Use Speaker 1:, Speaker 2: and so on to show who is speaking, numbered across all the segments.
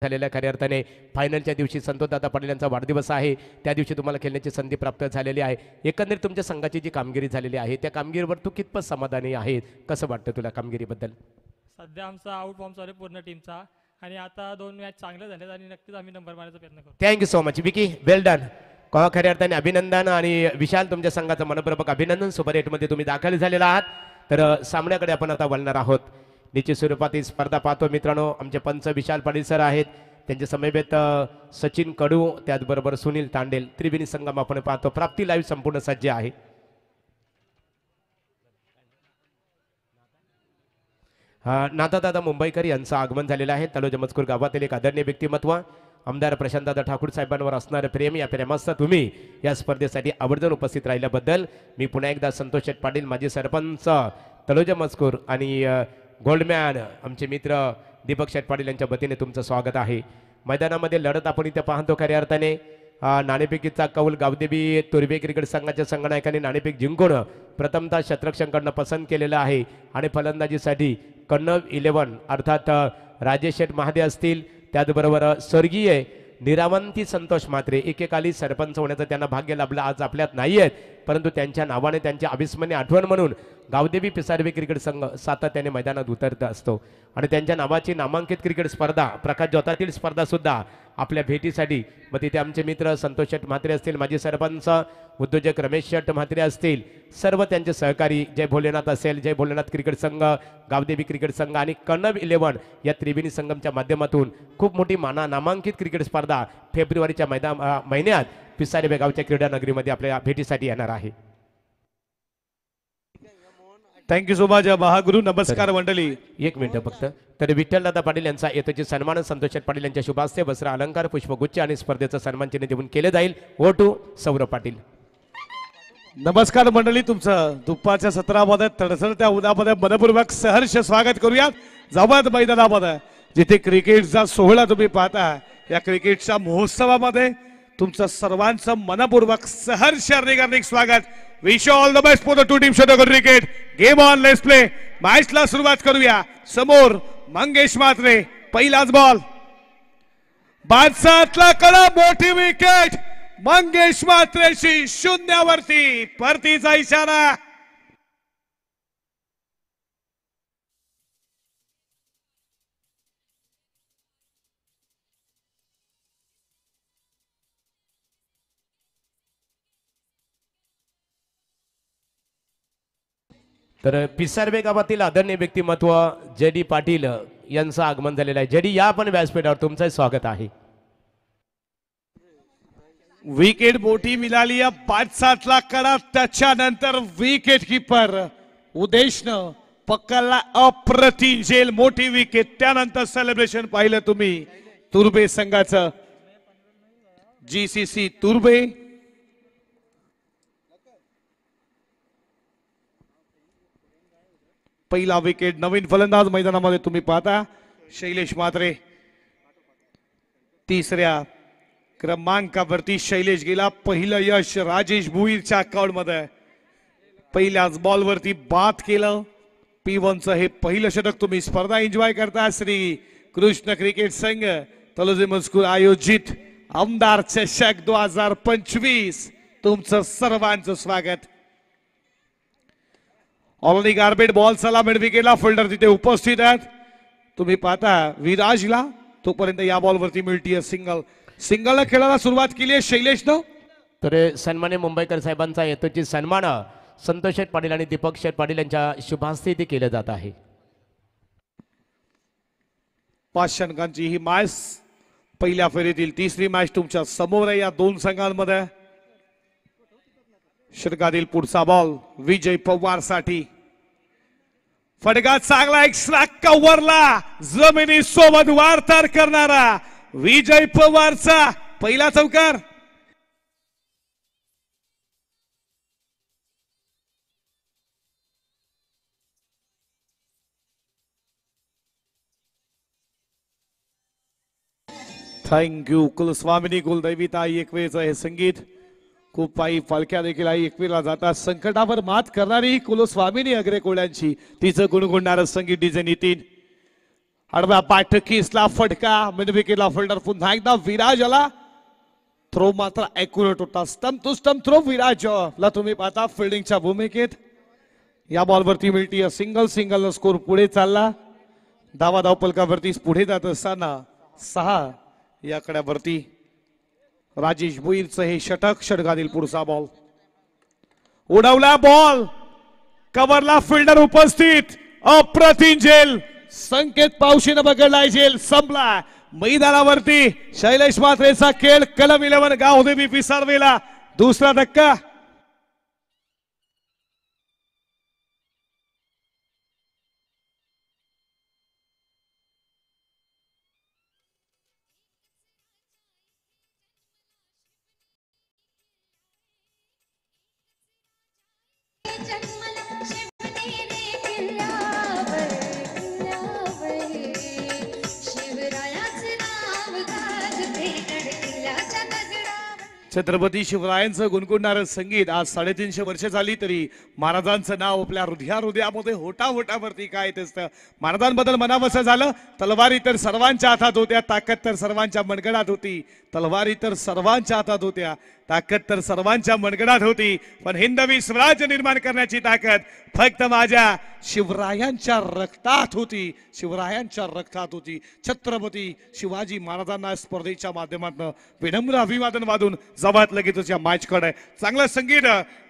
Speaker 1: झालेल्या खऱ्या अर्थाने फायनलच्या दिवशी संतोषदादा पाटील यांचा वाढदिवस आहे. त्या दिवशी तुम्हाला खेळण्याची संधी प्राप्त झालेली आहे. एकंदरीत तुमच्या संघाची जी कामगिरी झालेली आहे त्या कामगिरीवर तू कितपत समाधानी आहे? कसं वाटतं तुला कामगिरीबद्दल?
Speaker 2: सध्या आमचा आउट फॉर्म चालू आहे पूर्ण टीमचा आणि आता 2 मॅच चांगले झालेत आणि नक्कीच आम्ही नंबर मारण्याचा प्रयत्न करू.
Speaker 1: थँक्यू सो मच विकी, वेल डन. खऱ्या अर्थाने अभिनंदन आणि विशाल तुमच्या संघाचं मनपूर्वक अभिनंदन. सुपर 8 मध्ये तुम्ही दाखल झालेला आहात. तर सामन्याकडे आपण आता वळणार आहोत. निश्चित स्वरूपात स्पर्धा पाहतो मित्रांनो. आमचे पंच विशाल पाटील सर आहेत, त्यांच्या समवेत सचिन कडू, त्याचबरोबर सुनील तांडेल. त्रिवेणी संगम आपण पाहतो. प्राप्ती लाईव्ह संपूर्ण सज्ज आहे. नाथादादा मुंबईकर यांचं आगमन झालेलं आहे. तलोजा मजकूर गावातील एक आदरणीय व्यक्तिमत्व आमदार प्रशांतदादा ठाकूर साहेबांवर असणारे प्रेम, या प्रेमास्थ तुम्ही या स्पर्धेसाठी आवर्जून उपस्थित राहिल्याबद्दल मी पुन्हा एकदा संतोष शेठ पाटील, माजी सरपंच तलोजा मजकूर आणि गोल्डमॅन आमचे मित्र दीपक शेठ पाटील यांच्या वतीने तुमचं स्वागत आहे. मैदानामध्ये लढत आपण इथे पाहतो. खऱ्या अर्थाने नाणेफेकीचा कौल गावदेवी तुर्भे क्रिकेट संघाच्या संघनायकांनी नाणेफेक जिंकून प्रथमतः शतरक्षणकडनं पसंत केलेलं आहे आणि फलंदाजीसाठी कन्नव 11 अर्थात राजेश शेठ महादे असतील, त्याचबरोबर स्वर्गीय निरावंती संतोष म्हात्रे एकेकाली सरपंच होण्याचं त्यांना भाग्य लाभलं. आज आपल्यात नाही आहेत, परंतु त्यांच्या नावाने त्यांच्या अविस्मरणीय आठवण म्हणून गावदेवी पिसारवे क्रिकेट संघ सातत्याने मैदानात उतरत असतो आणि त्यांच्या नावाची नामांकित क्रिकेट स्पर्धा प्रकाश जोतातील स्पर्धा सुद्धा आपल्या भेटीसाठी मग तिथे आमचे मित्र संतोष शेठ म्हात्रे असतील, माजी सरपंच उद्योजक रमेश शेठ म्हात्रे असतील, सर्व त्यांचे सहकारी जय भोलेनाथ असेल, जय भोलेनाथ क्रिकेट संघ, गावदेवी क्रिकेट संघ आणि कन्नव 11 या त्रिवेणी संगमच्या माध्यमातून खूप मोठी नामांकित क्रिकेट स्पर्धा फेब्रुवारीच्या महिन्यात पिसारे गावच्या क्रीडा नगरीमध्ये आपल्या भेटीसाठी येणार आहे.
Speaker 3: Thank you so much Mahaguru. नमस्कार मंडळी.
Speaker 1: एक मिनिट फक्त. तर विठ्ठलदादा पाटील यांचा येतोची सन्मान संतोष शेठ पाटील यांच्या शुभास्ते वस्त्र अलंकार पुष्पगुच्छ आणि स्पर्धेचं सन्मान चिन्ह देऊन केले जाईल. O two Saurabh Patil.
Speaker 3: नमस्कार मंडळी. तुमचं दुपारच्या सत्रामध्ये तडसडत्या उन्हामध्ये मनपूर्वक सहर्ष स्वागत करूयात. जाऊयात मैदानामध्ये जिथे क्रिकेटचा सोहळा तुम्ही पाहता. या क्रिकेटच्या महोत्सवामध्ये तुमचं सर्वांचं मनपूर्वक सहर्ष हार्दिक स्वागत. Wish you all the best for the two team शतक cricket game on. Let's play. मॅचला सुरुवात करूया. समोर मंगेश म्हात्रे. पहिलाच बॉल. बादशाहतला कडा मोठी विकेट. मंगेश म्हात्रेशी 0 वरती. परतीचा इशारा.
Speaker 1: तर पिसारवे गावातील आदरणीय व्यक्तिमत्व जे डी पाटील यांचं आगमन झालेलं आहे. जे डी, या आपण व्यासपीठावर तुमचं स्वागत आहे.
Speaker 3: विकेट मोठी मिळाली. 5-7 कडा. त्याच्यानंतर विकेट किपर उदेशनं पकडला अप्रतिम झेल. मोठी विकेट. त्यानंतर सेलिब्रेशन पाहिलं तुम्ही तुर्बे संघाचं. जीसीसी तुर्बे. पहिला विकेट. नवीन फलंदाज मैदानामध्ये तुम्ही पाहता शैलेश म्हात्रे. तिसऱ्या क्रमांकावरती शैलेश गेला. पहिलं यश राजेश भुईरच्या अकाउंट मध्ये. पहिल्याच बॉलवरती बाद केलं. P1चं हे पहिलं षटक. तुम्ही स्पर्धा एन्जॉय करता. श्री कृष्ण क्रिकेट संघ तलोजे मजकूर आयोजित आमदार चषक 2025 तुमचं सर्वांचं स्वागत. ऑलरेडी गार्बेट बॉल चला मिड विकेटला. फिल्डर तिथे उपस्थित आहेत. तुम्ही पाहता विराजला. तोपर्यंत या बॉलवरती मिळतीये सिंगल. सिंगलला खेळायला सुरुवात केली आहे शैलेशनं.
Speaker 1: तर सन्मान्य मुंबईकर साहेबांचा येतोची सन्मान संतोष शेठ पाटील आणि दीपक शेठ पाटील यांच्या शुभास्ते इथे केलं जात आहे.
Speaker 3: 5 षटकांची ही मॅच पहिल्या फेरीतील तिसरी मॅच तुमच्या समोर आहे या दोन संघांमध्ये. षटकातील पुढचा बॉल विजय पवार साठी. फटका चांगला. एक्स्ट्रा कव्हरला जमिनी सोबत वार्तार करणारा विजय पवारचा पहिला चौकार. थँक्यू. कुलस्वामिनी कुलदैविताई एकवेळचं हे संगीत. खूप पायी पालख्या देखील आई एकवीरला जातात. संकटावर मात करणारी कुलस्वामिनी अग्रे कोळ्यांची तिचं गुणगुणणारं संगीत डीजे नितीन. आडव्या पाठकीसला फटका, मिड विकेटला फिल्डर पुन्हा एकदा विराज आला. थ्रो मात्र ॲक्युरेट होता. Stump to stump throw Viraj ला तुम्ही पाहता फिल्डिंगच्या भूमिकेत. या बॉलवरती मिळती सिंगल स्कोर पुढे चालला. धावा धावपलकावरती पुढे जात असताना 6 या आकड्यावरती राजेश भोईरचं हे षटकातील पुढचा बॉल. उडवला बॉल, कव्हरला फिल्डर उपस्थित. अप्रतिम झेल, संकेत पावशीनं पकडला. झेल संपला. मैदानावरती शैलेश म्हात्रेचा खेळ. कलम 11 गावदेवी पिसारवेला दुसरा धक्का. छत्रपती शिवरायांचं गुणगुणणारं संगीत आज 350 वर्ष झाली तरी महाराजांचं नाव आपल्या हृदयामध्ये होटावरती काय येत असतं. महाराजांबद्दल म्हणावंसं झालं, तलवारी तर सर्वांच्या हातात होत्या, ताकद तर सर्वांच्या मनगडात होती. तलवारी तर सर्वांच्या हातात होत्या, ताकद तर सर्वांच्या मनगडात होती. पण हिंदवी स्वराज्य निर्माण करण्याची ताकद फक्त माझ्या शिवरायांच्या रक्तात होती. शिवरायांच्या रक्तात होती. छत्रपती शिवाजी महाराजांना स्पर्धेच्या माध्यमातून विनम्र अभिवादन वादून जवळ लगेच या मॅच कडे चांगलं संगीत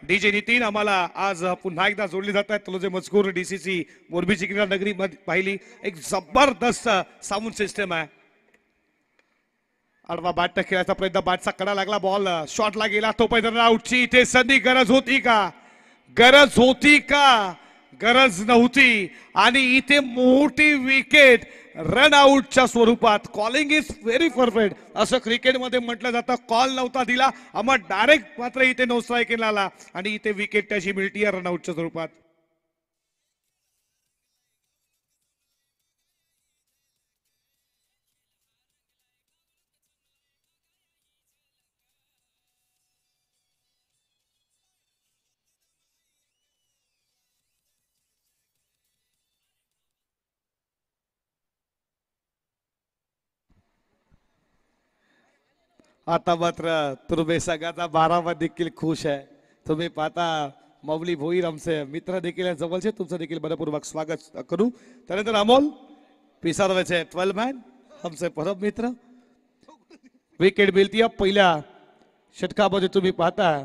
Speaker 3: डीजे नितीन आम्हाला आज पुन्हा एकदा जोडले जात आहेत. तलोजे मजकूर डीसीसी मोरबीची क्रीडा नगरी पाहिली. एक जबरदस्त साऊंड सिस्टम आहे. आडवा बॅट खेळायचा प्रयत्न, बॅटचा कडा लागला, बॉल शॉटला गेला. तो पहिल्यांदा आउटची इथे संधी. गरज होती का? गरज होती का? गरज नव्हती. आणि इथे मोठी विकेट रन आउटच्या स्वरूपात. कॉलिंग इज व्हेरी परफेक्ट असं क्रिकेटमध्ये म्हटलं जातं. कॉल नव्हता दिला, आम्हा डायरेक्ट मात्र इथे नो स्ट्राईक आला आणि इथे विकेट त्याची मिळती रन आउटच्या स्वरूपात. आता मात्र तुर्बे संघाचा 12 देखील खुश आहे. तुम्ही पाहता मौली भोईर आमचे मित्र देखील जवळचे, तुमचं देखील मनपूर्वक स्वागत करू. त्यानंतर अमोल पिसारवेचे 12 मॅन आमचे परम मित्र. विकेट मिळती पहिल्या षटकामध्ये. तुम्ही पाहता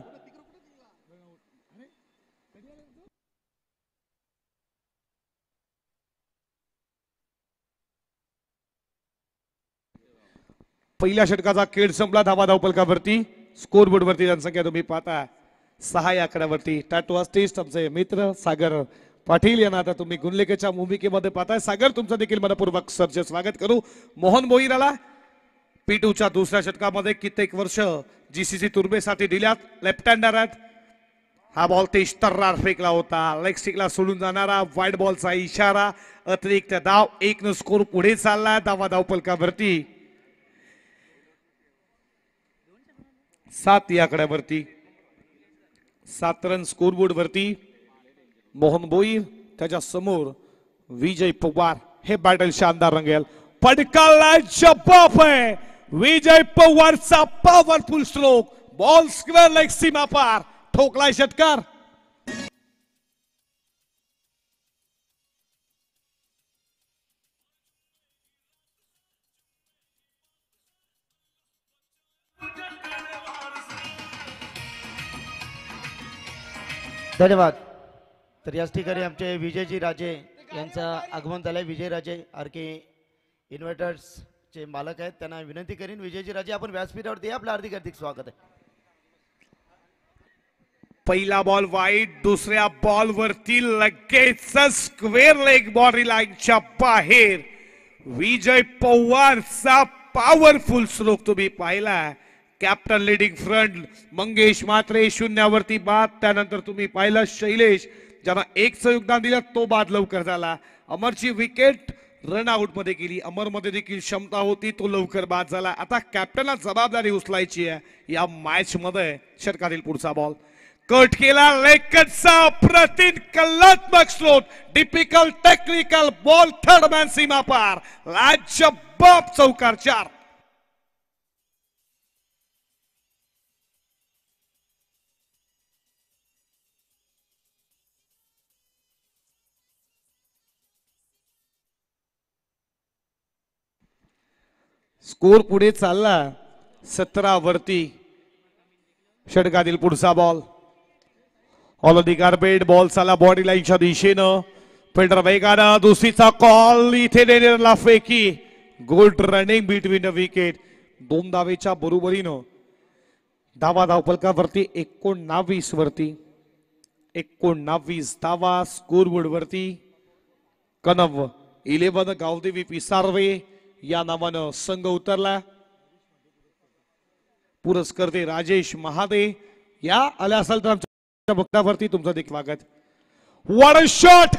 Speaker 3: पहिल्या षटकाचा खेळ संपला. धावा धावपलकावरती स्कोर बोर्ड वरती जनसंख्या तुम्ही पाहता 6 या आकड्यावरती. टाटू आर्टिस्ट आमचे मित्र सागर पाटील यांना आता तुम्ही गुणलेखेच्या भूमिकेमध्ये पाहताय. सागर तुमचं देखील मनपूर्वक सरचे स्वागत करू. मोहन भोईराला P2च्या दुसऱ्या षटकामध्ये कित्येक वर्ष जीसीसी तुर्बेसाठी दिल्यात. लेफ्ट हँडर आहेत. हा बॉल तेज तर्रार फेकला होता. लेग स्टिकला सोडून जाणारा वाईड बॉलचा इशारा. अतिरिक्त धाव. 1 स्कोर पुढे चालला. धावा धावपलकावरती 7 या आकड्यावरती. 7 रन स्कोरबोर्ड वरती. मोहन भोईर त्याच्या समोर विजय पवार. हे बॅटल शानदार रंगेल. पडकाला जबाब आहे विजय पवारचा powerful stroke. Ball square leg सीमा पार. ठोकलाय षटकार.
Speaker 4: धन्यवाद. तर याच ठिकाणी आमचे विजयजी राजे यांचं आगमन झालंय. विजय राजे आरके इन्व्हर्टर्सचे मालक आहेत. त्यांना विनंती करीन विजयजी राजे आपण व्यासपीठावरती आपलं हार्दिक स्वागत आहे.
Speaker 3: पहिला बॉल वाईट. दुसऱ्या बॉल वरती लगेच स्क्वेअर लेग बॉडी लाईनच्या बाहेर विजय पवारचा पॉवरफुल स्ट्रोक तुम्ही पाहिला. Captain leading front Mangesh Mhatre 0 वरती बाद. त्यानंतर तुम्ही पाहिलं शैलेश ज्यांना 1चं योगदान दिलं तो बाद लवकर झाला. अमरची विकेट रन आउट मध्ये गेली. अमर मध्ये देखील क्षमता होती, तो लवकर बाद झाला. आता कॅप्टनला जबाबदारी उचलायची आहे या मॅच मध्ये. षटकातील पुढचा बॉल कट केला लेकटचा प्रतिन कलात्मक स्रोत typical technical ball third man सीमा पार लाजबाब चौकार 4. स्कोर पुढे चालला 17 वरती. षटकातील पुढचा बॉल ऑल दी गार्बेट बॉल चालला बॉडी लाईनच्या दिशेनं. फिल्डर वेगानं दुसरीचा कॉल इथे देण्याला फेकी. Good running between the wicket. 2 धावेच्या बरोबरीनं धावा धावफलकावरती 19 वरती. 19 धावा स्कोर बोर्ड वरती. कनव 11 गावदेवी पिसारवे या नावानं संघ उतरला. पुरस्कर्ते राजेश महादे या आल्या असाल तर आमच्या भक्तावरती तुमचं देखील स्वागत. What a shot.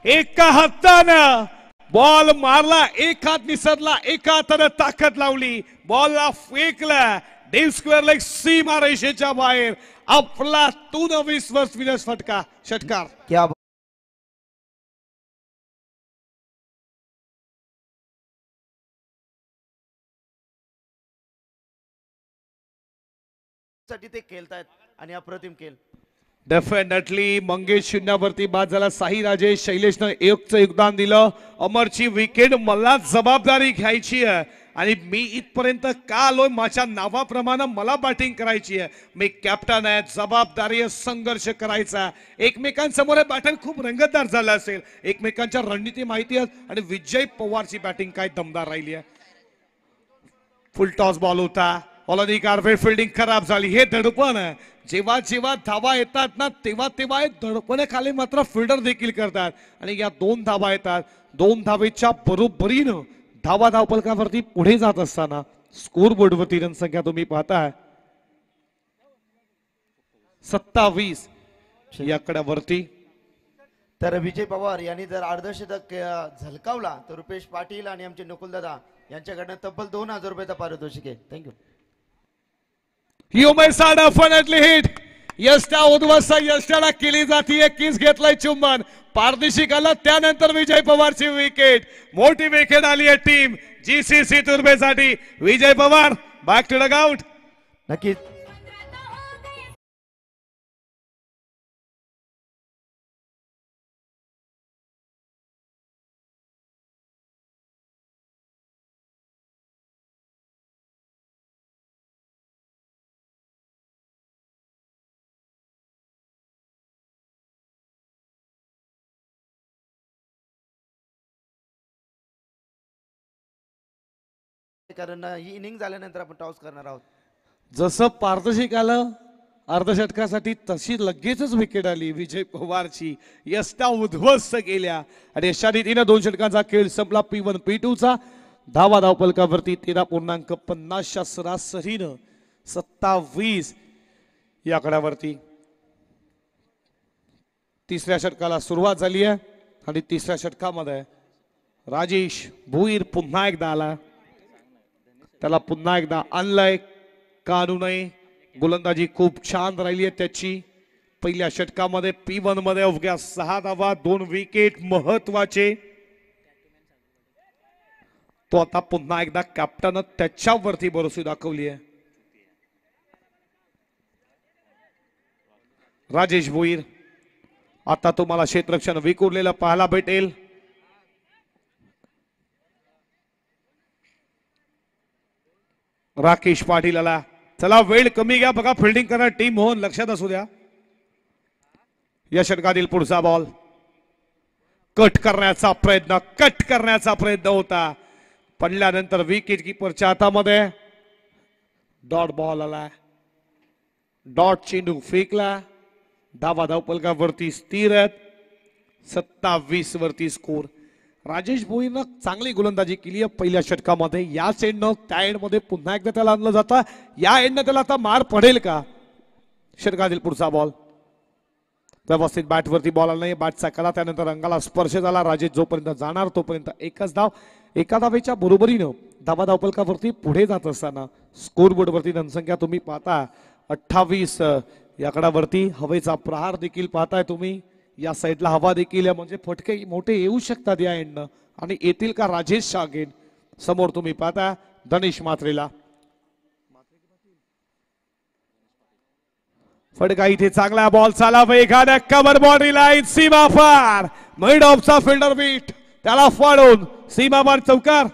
Speaker 3: एका हातानं बॉल मारला, एक हात निसरला, एका हातानं ताकद लावली, बॉलला फेकला डीप स्क्वेअर लेग सीमा रेषेच्या बाहेर. आपला 23 वर्ष विनस फटका षटकार.
Speaker 4: क्या साठी ते खेळतायत आणि अप्रतिम खेळ.
Speaker 3: डेफिनेटली मंगेश शून्यावरती बाद झाला. साई राजेश शैलेशनं एकचं योगदान दिलं. अमरची विकेट मला जबाबदारी घ्यायची आहे आणि मी इथपर्यंत का आलोय माझ्या नावाप्रमाणे मला बॅटिंग करायची आहे. मी कॅप्टन आहे, जबाबदारी आहे, संघर्ष करायचा. एकमेकांसमोर बॅटल खूप रंगतदार झालं असेल, एकमेकांच्या रणनीती माहिती आहे आणि विजय पवारची बॅटिंग काय दमदार राहिली आहे. फुल टॉस बॉल होता. ऑलरेडी गार्बेट फिल्डिंग खराब झाली. हे दडपण आहे. जेव्हा जेव्हा धावा येतात ना तेव्हा तेव्हा दडपणाखाली मात्र फिल्डर देखील करतात आणि या 2 धावा येतात. 2 धावेच्या बरोबरीनं धावा धावफलकावरती पुढे जात असताना स्कोर बोर्डवरती रणसंख्या तुम्ही पाहताय 27 या आकड्यावरती.
Speaker 4: तर विजय पवार यांनी जर अर्धशतक झलकावला तर रुपेश पाटील आणि आमचे नकुलदादा यांच्याकडनं तब्बल 2000 रुपयाचा पारितोषिक आहे. Thank you.
Speaker 3: You may start definitely hit. यष्टा उद्ध्वस्त यष्टाला केली जाते. किस घेतलाय चुंबन पारदिशिक आला त्यानंतर विजय पवारची विकेट. मोठी विकेट आली आहे टीम जीसीसी तुर्बेसाठी. Vijay Pawar back to dugout.
Speaker 4: नक्कीच कारण ही इनिंग झाल्यानंतर आपण टॉस करणार आहोत.
Speaker 3: जसं पारदर्शक आलं अर्धशतकासाठी तशी लगेचच विकेट आली विजय पवारची. यष्टा उद्ध्वस्त केल्या आणि अशा रीतीने 2 षटकांचा खेळ संपला. P1 P2 चा धावा धावफलकावरती 13.50 सरासरीनं 27 या आकड्यावरती. तिसऱ्या षटकाला सुरुवात झाली आहे आणि तिसऱ्या षटकामध्ये राजेश भोईर पुन्हा एकदा आला. त्याला पुन्हा एकदा आणलंय. कानूनही गोलंदाजी खूप छान राहिली आहे त्याची. पहिल्या षटकामध्ये P1 मध्ये अवघ्या 6 धावा 2 विकेट महत्वाचे. तो आता पुन्हा एकदा कॅप्टन त्याच्यावरती भरोसे दाखवली आहे. राजेश भोईर आता तुम्हाला क्षेत्ररक्षण विखुरलेलं पाहायला भेटेल. राकेश पाटील आला. चला वेळ कमी घ्या बघा फिल्डिंग करणार टीम होऊन लक्षात असू द्या. या षटकातील पुढचा बॉल कट करण्याचा प्रयत्न होता. पडल्यानंतर विकेट किपरच्या हातामध्ये डॉट बॉल आला. डॉट चेंडू फेकला. धावा धावफलकावरती स्थिर आहेत. 27 वरती स्कोर. राजेश भोईरनं चांगली गोलंदाजी केली आहे पहिल्या षटकामध्ये. या एंडनं त्या एंडमध्ये पुन्हा एकदा त्याला आणलं जातं. या एंडनं त्याला आता मार पडेल का. षटकातील पुढचा बॉल व्यवस्थित बॅटवरती बॉल आला नाही. बॅटचा कला त्यानंतर अंगाला स्पर्श झाला. राजेश जोपर्यंत जाणार तोपर्यंत एकच धाव. एका धावेच्या बरोबरीनं धावा धावफलकावरती पुढे जात असताना स्कोर बोर्डवरती रणसंख्या तुम्ही पाहता 28 या कडावरती हवेचा प्रहार देखील पाहताय तुम्ही. या साईडला हवा देखील म्हणजे फटके मोठे येऊ शकतात या एंडनं आणि येतील का राजेश शागेन. समोर तुम्ही पाहता धनेश मात्रेला फटका इथे चांगला बॉल चाला वेगाने कव्हर बॉडी लाईन सीमा पार मिड ऑफचा फिल्डर बीट त्याला फाडून सीमा पार चौकार.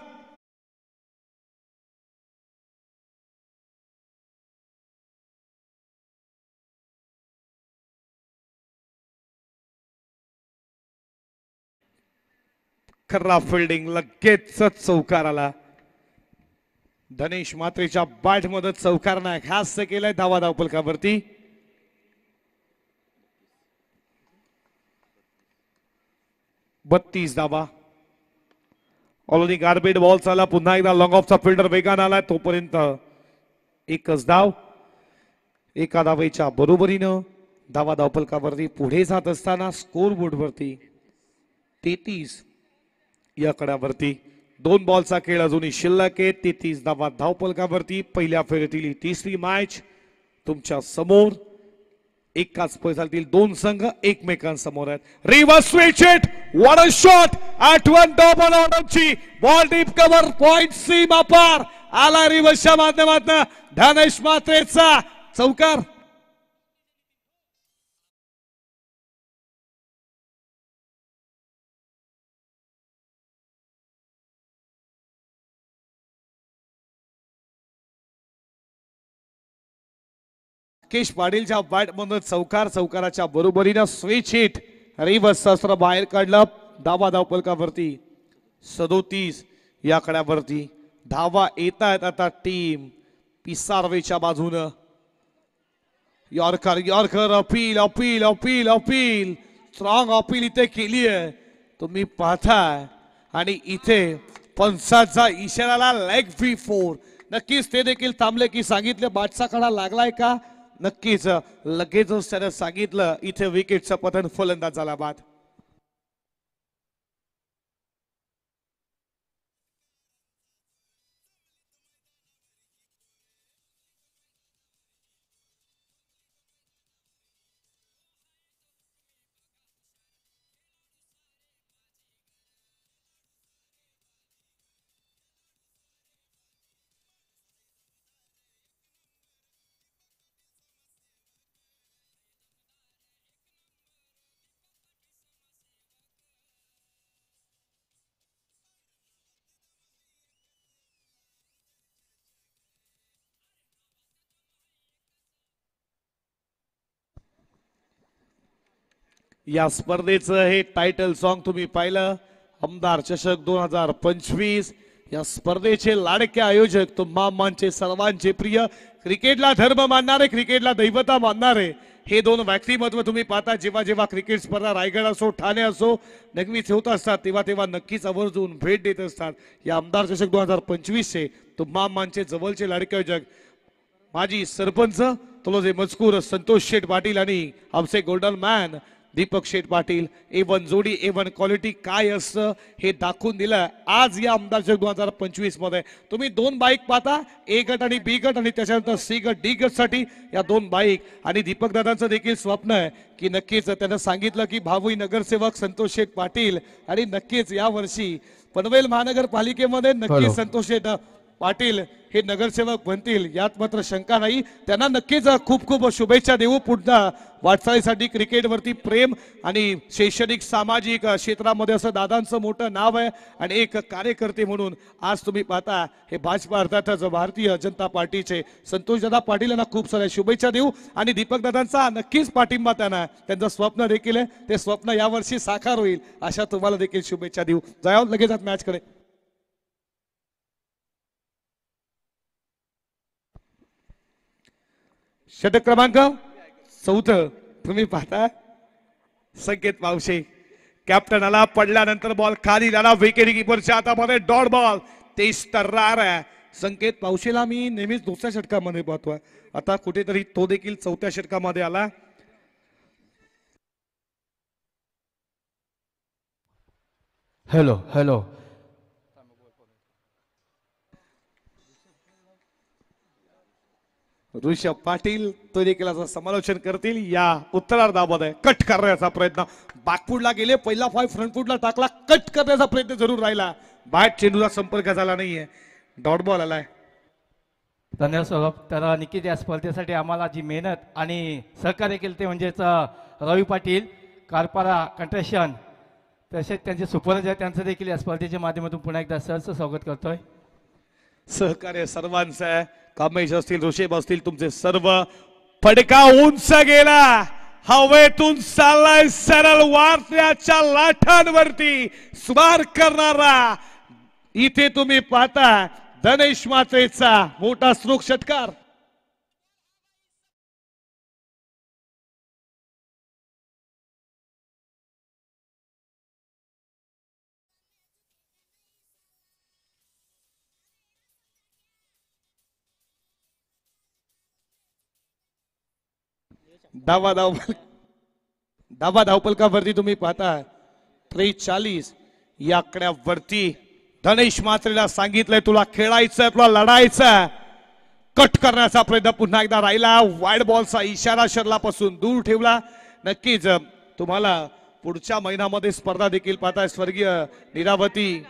Speaker 3: खरा फिल्डिंग लगेच चौकार आला. धनेश मात्रेच्या बॅट मध्ये चौकार नाही खास केलाय धावा धावपलकावरती. 32 धावा. ऑलरेडी गार्बेज बॉल चाला पुन्हा एकदा लॉंग ऑफचा फिल्डर वेगान आलाय तोपर्यंत एकच धाव. एका धावेच्या बरोबरीनं धावा धावपलकावरती पुढे जात असताना स्कोर बोर्डवरती 33 या कडावरती 2 बॉलचा खेळ अजूनही शिल्लक आहे. 33 धावा धावपलकावरती पहिल्या फेरीतील ही तिसरी मॅच तुमच्या समोर. एकाच पैशातील 2 संघ एकमेकांसमोर आहेत. Reverse switch it what a shot आठवण डबल ऑर्डरची बॉल डीप कव्हर पॉइंट सीमा पार आला रिव्हर्सच्या माध्यमातून धनेश मात्रेचा चौकार. केश पाटीलच्या बॅट मधून चौकार. चौकाराच्या बरोबरीनं स्विच हिट रिव्हर्स शस्त्र बाहेर काढलं. धावा धावपलकावरती 37 या कड्यावरती धावा येत आहेत. आता टीम पिसारवेच्या बाजूनं yorker yorker appeal appeal appeal appeal strong appeal इथे केली आहे तुम्ही पाहताय. आणि इथे पंचाचा इशाराला लेग फ्री 4. नक्कीच ते देखील थांबले की सांगितलं बाटचा कडा लागलाय का. नक्कीच लगेचच त्याने सांगितलं इथे विकेटचं पतन फलंदाज झाला बाद. या स्पर्धेचं हे टायटल सॉन्ग तुम्ही पाहिलं आमदार चषक 2025. या स्पर्धेचे लाडके आयोजक तुम्हामांचे सर्वांचे प्रिय क्रिकेटला धर्म मानणारे क्रिकेटला दैवता मानणारे हे 2 व्यक्तिमत्व तुम्ही पाहता. जेव्हा जेव्हा क्रिकेट स्पर्धा रायगड असो ठाणे असो नेहमीच होत असतात तेव्हा तेव्हा नक्कीच आवर्जून भेट देत असतात. या आमदार चषक 2025 चे तुम्हामांचे जवळचे लाडके आयोजक माजी सरपंच तलोजे मजकूर संतोष शेठ पाटील आणि आमचे गोल्डन मॅन दीपक शेठ पाटील. A1 जोडी A1 क्वालिटी काय असतं हे दाखवून दिलं आज या आमदार चषक 2025 मध्ये. तुम्ही 2 बाईक पाहता A गट आणि B गट आणि त्याच्यानंतर C गट D गट साठी या 2 बाईक. आणि दीपक दादांचं देखील स्वप्न आहे की नक्कीच त्यानं सांगितलं की भावी नगरसेवक संतोष शेठ पाटील आणि नक्कीच या वर्षी पनवेल महानगरपालिकेमध्ये नक्कीच संतोष शेठ पाटील हे नगरसेवक बनतील यात मात्र शंका नाही. त्यांना नक्कीच खूप खूप शुभेच्छा देऊ पुढच्या वाटचालीसाठी. क्रिकेटवरती प्रेम आणि शैक्षणिक सामाजिक क्षेत्रामध्ये असं दादांचं मोठं नाव आहे आणि एक कार्यकर्ते म्हणून आज तुम्ही पाहता हे भाजपा अर्थातच भारतीय जनता पार्टीचे संतोषदादा पाटील यांना खूप साऱ्या शुभेच्छा देऊ. आणि दीपक दादांचा नक्कीच पाठिंबा त्यांना त्यांचं स्वप्न देखील आहे ते स्वप्न यावर्षी साकार होईल अशा तुम्हाला देखील शुभेच्छा देऊ. जाऊ लगेच मॅच कडे. षटक क्रमांक 4 तुम्ही पाहता संकेत पावशे कॅप्टन आला पडल्यानंतर बॉल खाली झाला विकेट कीपरच्या हातामध्ये डॉट बॉल तेज तर्रार आहे. संकेत पावशेला मी नेहमीच 2ऱ्या षटकामध्ये पाहतोय आता कुठेतरी तो देखील 4थ्या षटकामध्ये आला.
Speaker 1: हॅलो हॅलो
Speaker 3: ऋषभ पाटील तो देखील असं समालोचन करतील या उत्तरार्धामध्ये. कट करण्याचा प्रयत्न, बॅकफुटला गेले, पहिला फाय फ्रंट फुटला टाकला, कट करण्याचा प्रयत्न जरूर राहिला, बॅट चेंडूला संपर्क झाला नाहीये, डॉट बॉल आलाय.
Speaker 5: धन्यवाद सौरभ. तर निश्चित या स्पर्धेसाठी आम्हाला जी मेहनत आणि सहकार्य केले ते म्हणजेच रवी पाटील, कारपारा कंट्रेशन, तसेच त्यांचे सुपरवायझर आहे, त्यांचं देखील या स्पर्धेच्या माध्यमातून पुन्हा एकदा सहर्ष स्वागत करतोय.
Speaker 3: सहकार्य सर्वांचं आहे. कामेश असतील, ऋषभ असतील, तुमचे सर्व. फडका उंच गेला, हवेतून चाललाय सरळ वारण्याच्या लाटांवरती स्वार करणारा. इथे तुम्ही पाहता गणेश मात्रेचा मोठा स्ट्रोक षटकार. धावा धावपलकावरती तुम्ही पाहता 43 या आकड्यावरती गणेश मात्रेला सांगितलंय तुला खेळायचंय, तुला लढायचंय. कट करण्याचा प्रयत्न पुन्हा एकदा राहिला, वाईड बॉलचा इशारा शरलापासून दूर ठेवला. नक्कीच तुम्हाला पुढच्या महिन्यामध्ये स्पर्धा देखील पाहताय. स्वर्गीय नीरावती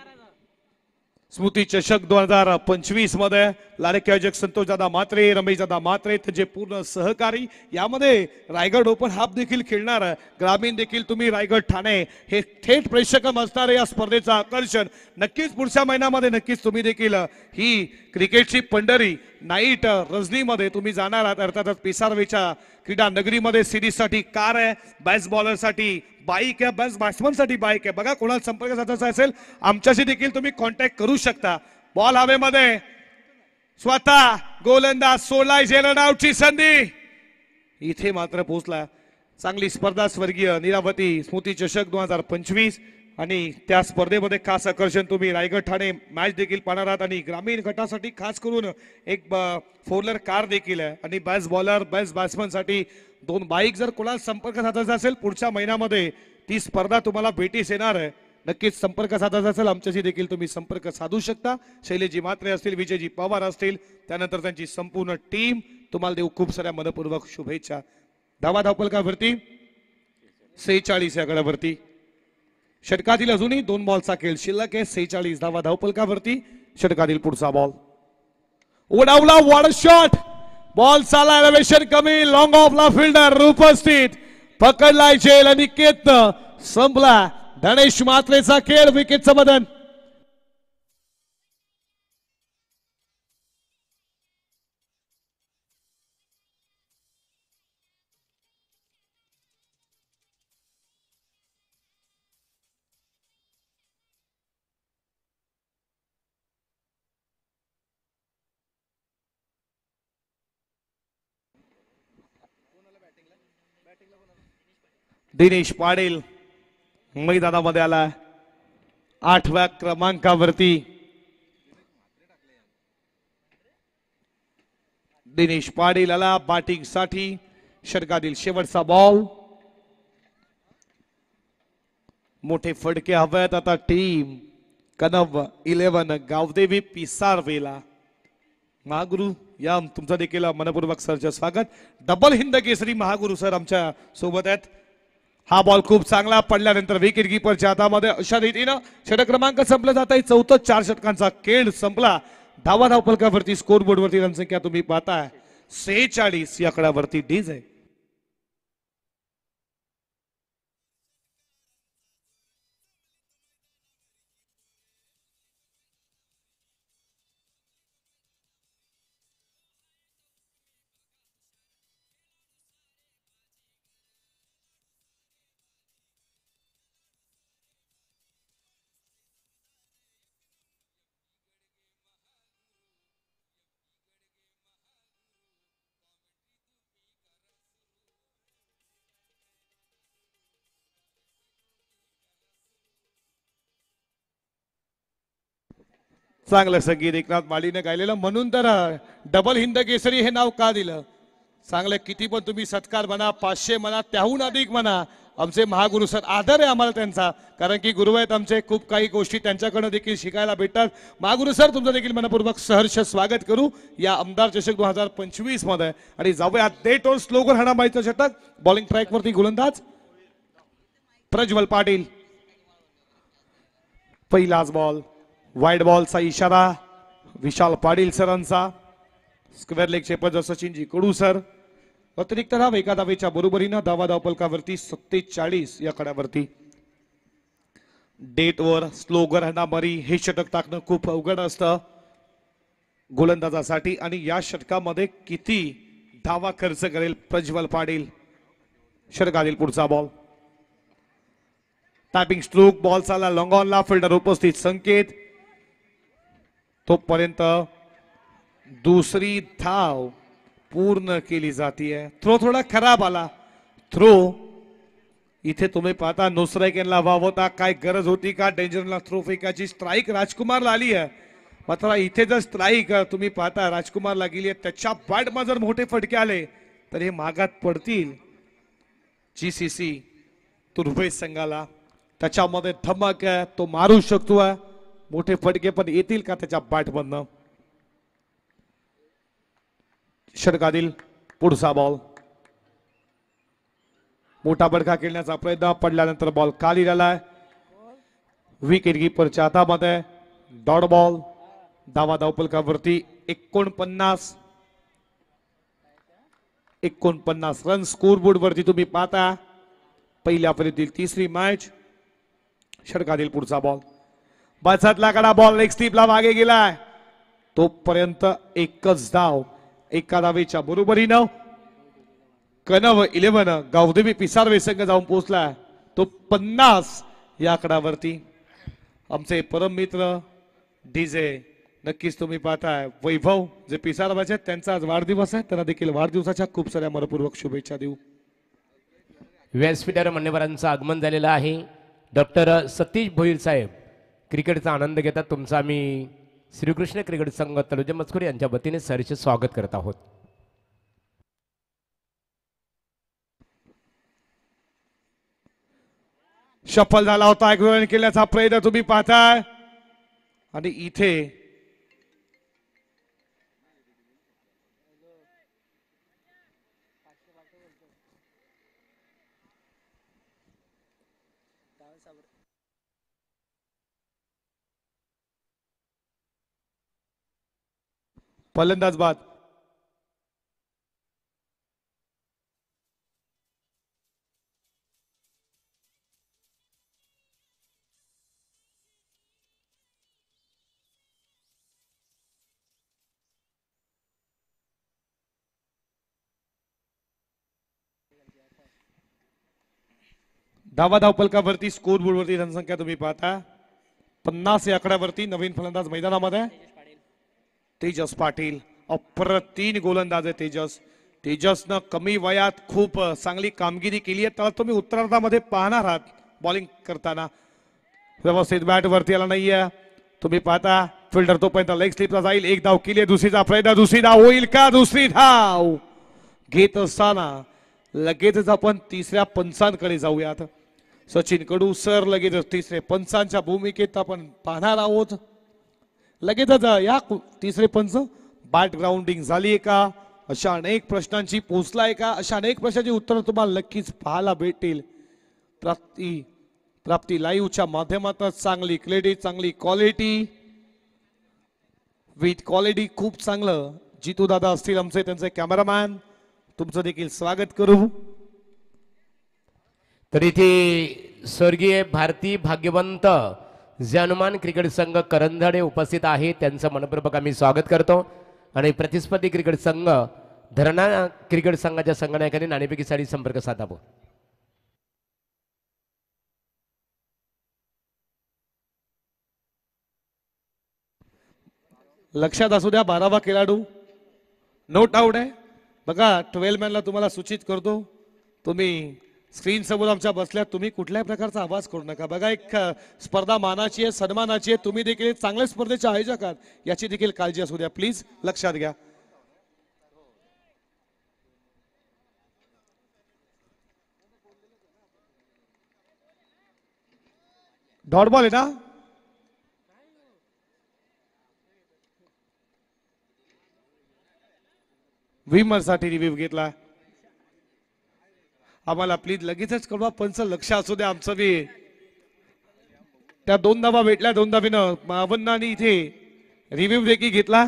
Speaker 3: स्मृती चषक 2025 मध्ये लाडके आयोजक संतोष दादा मात्रे, रमेश दादा मात्रे, त्यांचे पूर्ण सहकारी. यामध्ये रायगड ओपन हाफ देखील खेळणार. ग्रामीण देखील तुम्ही रायगड ठाणे हे थेट प्रेक्षक असणार या स्पर्धेचं आकर्षण. नक्कीच पुढच्या महिन्यामध्ये नक्कीच तुम्ही देखील ही क्रिकेटची पंढरी नाईट रजनीमध्ये तुम्ही जाणार आहात. अर्थातच पिसारवेच्या क्रीडा नगरीमध्ये सिरीजसाठी कार आहे, बेस्ट बॉलरसाठी बाईक आहे, बेस्ट बॅट्समनसाठी बाईक आहे. बघा कोणाला संपर्क साधायचा असेल आमच्याशी देखील तुम्ही कॉन्टॅक्ट करू शकता. बॉल हवेमध्ये, स्वतः गोलंदाज सोडलाय, झेलर आउटची संधी. इथे मात्र पोहोचला. चांगली स्पर्धा स्वर्गीय नीरावती स्मृती चषक 2025 आणि त्या स्पर्धेमध्ये खास आकर्षण तुम्ही रायगड ठाणे मॅच देखील पाहणार आहात. आणि ग्रामीण गटासाठी खास करून एक फोर कार देखील आहे आणि बेस्ट बॉलर बेस्ट बॅट्समन साठी 2 बाईक. जर कोणाला संपर्क साधायचा असेल पुढच्या महिन्यामध्ये ती स्पर्धा तुम्हाला भेटीस येणार आहे. नक्कीच संपर्क साधायचा असेल आमच्याशी देखील तुम्ही संपर्क साधू शकता. शैलेजी मात्रे असतील, विजयजी पवार असतील, त्यानंतर त्यांची संपूर्ण टीम तुम्हाला देऊ खूप साऱ्या मनपूर्वक शुभेच्छा. धावा धावपलकावरती 46 या गडावरती षटकातील अजूनही 2 बॉलचा खेळ शिल्लक आहे. 46 धावा धावपलकावरती षटकातील पुढचा बॉल उडावला, वॉड शॉट. बॉल चाला, एलिव्हेशन कमी, लॉंग ऑफला फिल्डर उपस्थित, पकडलाय झेल आणि केतन संपला. गणेश मात्रेचा खेळ, विकेटचं बदन. दिनेश पाटील मैदानामध्ये आला 8व्या क्रमांकावरती. दिनेश पाटील आला बॅटिंग साठी. षटकातील शेवटचा बॉल. मोठे फडके हवेत आता टीम कनव 11 गावदेवी पिसारवेला. महागुरु या तुमचं देखील मनपूर्वक सरचे स्वागत. डबल हिंद केसरी महागुरु सर आमच्या सोबत आहेत. हा बॉल खूप चांगला पडल्यानंतर विकेट कीपरच्या हातामध्ये. अशा रीतीनं षटक क्रमांक संपला जात आहे. 4 षटकांचा खेळ संपला. धावा धावपलकावरती स्कोर बोर्डवरती रणसंख्या तुम्ही पाहताय 46 या कडावरती डीज आहे. चांगलं संगीत एकनाथ माळीने गायलेलं, म्हणून तर डबल हिंद केसरी हे नाव का दिलं. चांगले किती पण तुम्ही सत्कार म्हणा, 500 म्हणा, त्याहून अधिक म्हणा, आमचे महागुरु सर, आदर आहे आम्हाला त्यांचा, कारण की गुरु आहेत आमचे, खूप काही गोष्टी त्यांच्याकडनं देखील शिकायला भेटतात. महागुरु सर, तुमचं देखील मनपूर्वक सहर्ष स्वागत करू या आमदार चषक 2025 मध्ये. आणि जाऊया डेट और स्लोगन हाणामारीचं षटक. बॉलिंग ट्रॅक वरती गोलंदाज प्रज्वल पाटील. पहिलाच बॉल, वाईड बॉलचा इशारा विशाल पाटील सरांचा. स्क्वेअर लेग क्षेपक सचिनजी कडू सर. अतिरिक्त धाव एका धावेच्या बरोबरीनं धावा धावपलकावरती 47 या कड्यावरती. डेटवर स्लोगर हाणामारी हे षटक टाकणं खूप अवघड असतं गोलंदाजासाठी. आणि या षटकामध्ये किती धावा खर्च करेल प्रज्वल पाटील. षटकातील पुढचा बॉल, टॅपिंग स्ट्रोक, बॉल चालला लॉंग ऑनला, फिल्डर उपस्थित संकेत. तोपर्यंत दुसरी धाव पूर्ण केली जातीये. थ्रो थोडा खराब आला. थ्रो इथे तुम्ही पाहता नुसराईक यांना वाव होता, काय गरज होती का डेंजरला थ्रो फेकायची. स्ट्राईक राजकुमारला आली आहे, मात्र इथे जर स्ट्राईक तुम्ही पाहता राजकुमारला गेली आहे, त्याच्या बॅटमध्ये जर मोठे फटके आले तर हे मागात पडतील GCC तुर्भे संघाला. त्याच्यामध्ये धमक आहे, तो मारू शकतो. मोठे फटके पण येतील का त्याच्या बॅटमधनं. षटकातील पुढचा बॉल, मोठा बडका खेळण्याचा प्रयत्न, पडल्यानंतर बॉल खाली गेलाय. विकेट कीपरच्या हातामध्ये डॉट बॉल. धावा धावपलकावरती 49 रन स्कोरबोर्ड वरती तुम्ही पाहता. पहिल्या फळीतील तिसरी मॅच. षटकातील पुढचा बॉल, बचातला कडा बॉल लेग स्टीपला मागे गेलाय. तोपर्यंत एकच धाव एका धावेच्या बरोबरीनं कनव 11 गावदेवी पिसारवे संघ जाऊन पोहोचलाय. तो 50 या आकडावरती. आमचे परम मित्र डीजे, नक्कीच तुम्ही पाहताय वैभव जे पिसारवाचे आहेत, त्यांचा आज वाढदिवस आहे, त्यांना देखील वाढदिवसाच्या खूप साऱ्या मनपूर्वक शुभेच्छा देऊ.
Speaker 1: व्यासपीठावर मान्यवरांचं आगमन झालेलं आहे. डॉक्टर सतीश भोईर साहेब क्रिकेटचा आनंद घेतात. तुमचा आम्ही श्रीकृष्ण क्रिकेट संघ तलोजा मजकूर यांच्या वतीने सहर्ष स्वागत करत आहोत.
Speaker 3: शफल झाला होता, एक केल्याचा प्रयत्न तुम्ही पाहताय. आणि इथे फलंदाज बाद. धावा धावपलकावरती स्कोर बोर्डवरती जनसंख्या तुम्ही पाहता 50 या आकड्यावरती. नवीन फलंदाज मैदानामध्ये तेजस पाटील. अप्रतिम गोलंदाज आहे तेजसनं कमी वयात खूप चांगली कामगिरी केली आहे. तर तुम्ही उत्तरार्धामध्ये पाहणार आहात बॉलिंग करताना व्यवस्थित बॅट वरती आला नाहीये. तुम्ही पाहता फिल्डर तोपर्यंत लेग स्लिपला जाईल. एक धाव केली, दुसरीचा प्रयत्न, दुसरी धाव होईल का. दुसरी धाव घेत असताना लगेचच आपण तिसऱ्या पंचांकडे जाऊयात. सचिन कडू सर लगेच तिसरे पंचांच्या भूमिकेत आपण पाहणार आहोत. लगेचच या तिसरे पंच बॅट ग्राउंडिंग झालीये का, अशा अनेक प्रश्नांची पोचलाय का, अशा अनेक प्रश्नांची उत्तर तुम्हाला नक्कीच पाहायला भेटतील. प्राप्ती लाईव्हच्या माध्यमातून चांगली क्लॅरिटी, चांगली क्वालिटी, विथ क्वालिटी खूप चांगलं. जितू दादा असतील आमचे, त्यांचे कॅमेरामॅन, तुमचं देखील स्वागत करू.
Speaker 1: तर इथे स्वर्गीय भारती भाग्यवंत हनुमान क्रिकेट संघ करंजाडे उपस्थित आहे. त्यांचं मनपूर्वक आम्ही स्वागत करतो. आणि प्रतिस्पर्धी क्रिकेट संघ धरणा क्रिकेट संघाच्या संघनायकांनी नाणेफेकीसाठी संपर्क साधावा.
Speaker 3: लक्षात असू द्या 12वा खेळाडू नोट आउट आहे बघा. 12 मॅनला तुम्हाला सूचित करतो, तुम्ही स्क्रीन समोर आमच्या बसल्या, तुम्ही कुठल्याही प्रकारचा आवाज करू नका. बघा एक स्पर्धा मानाची आहे, सन्मानाची आहे. तुम्ही देखील चांगल्या स्पर्धेचे आयोजक आहात, याची देखील काळजी असू द्या प्लीज, लक्षात घ्या. डॉट बॉल आहे ना? विमर साठी रिव्ह्यू घेतला. आम्हाला प्लीज लगेचच कळवा, पंच लक्ष असू द्या आमचं बी. त्या 2 धावा भेटल्या, 2 धावीनं मावन्नानी इथे रिव्ह्यू देखील घेतला.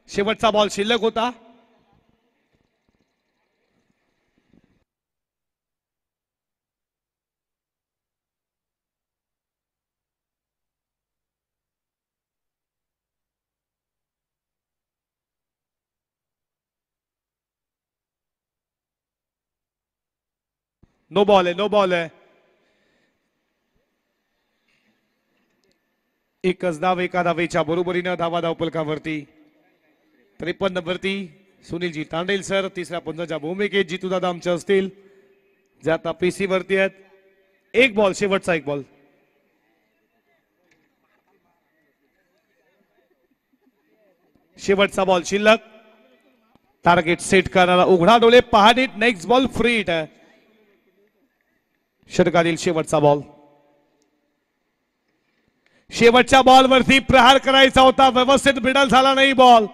Speaker 3: शेवटचा बॉल शिल्लक होता. नो बॉल आहे, नो बॉल आहे. एकच धाव एका धावेच्या बरोबरीनं धावा धावपलकावरती 53 वरती सुनीलजी तांडेल सर तिसऱ्या पंचाच्या भूमिकेत जितू दादा आमचे असतील जे आता पीसी वरती आहेत. एक बॉल, शेवटचा एक बॉल. शेवटचा बॉल शिल्लक. टार्गेट सेट करणारा उघडा डोळे पहाडीत. नेक्स्ट बॉल फ्री हिट आहे. षटकातील शेवटचा बॉल. शेवटच्या बॉल वरती प्रहार करायचा होता, व्यवस्थित बिडल झाला नाही बॉल.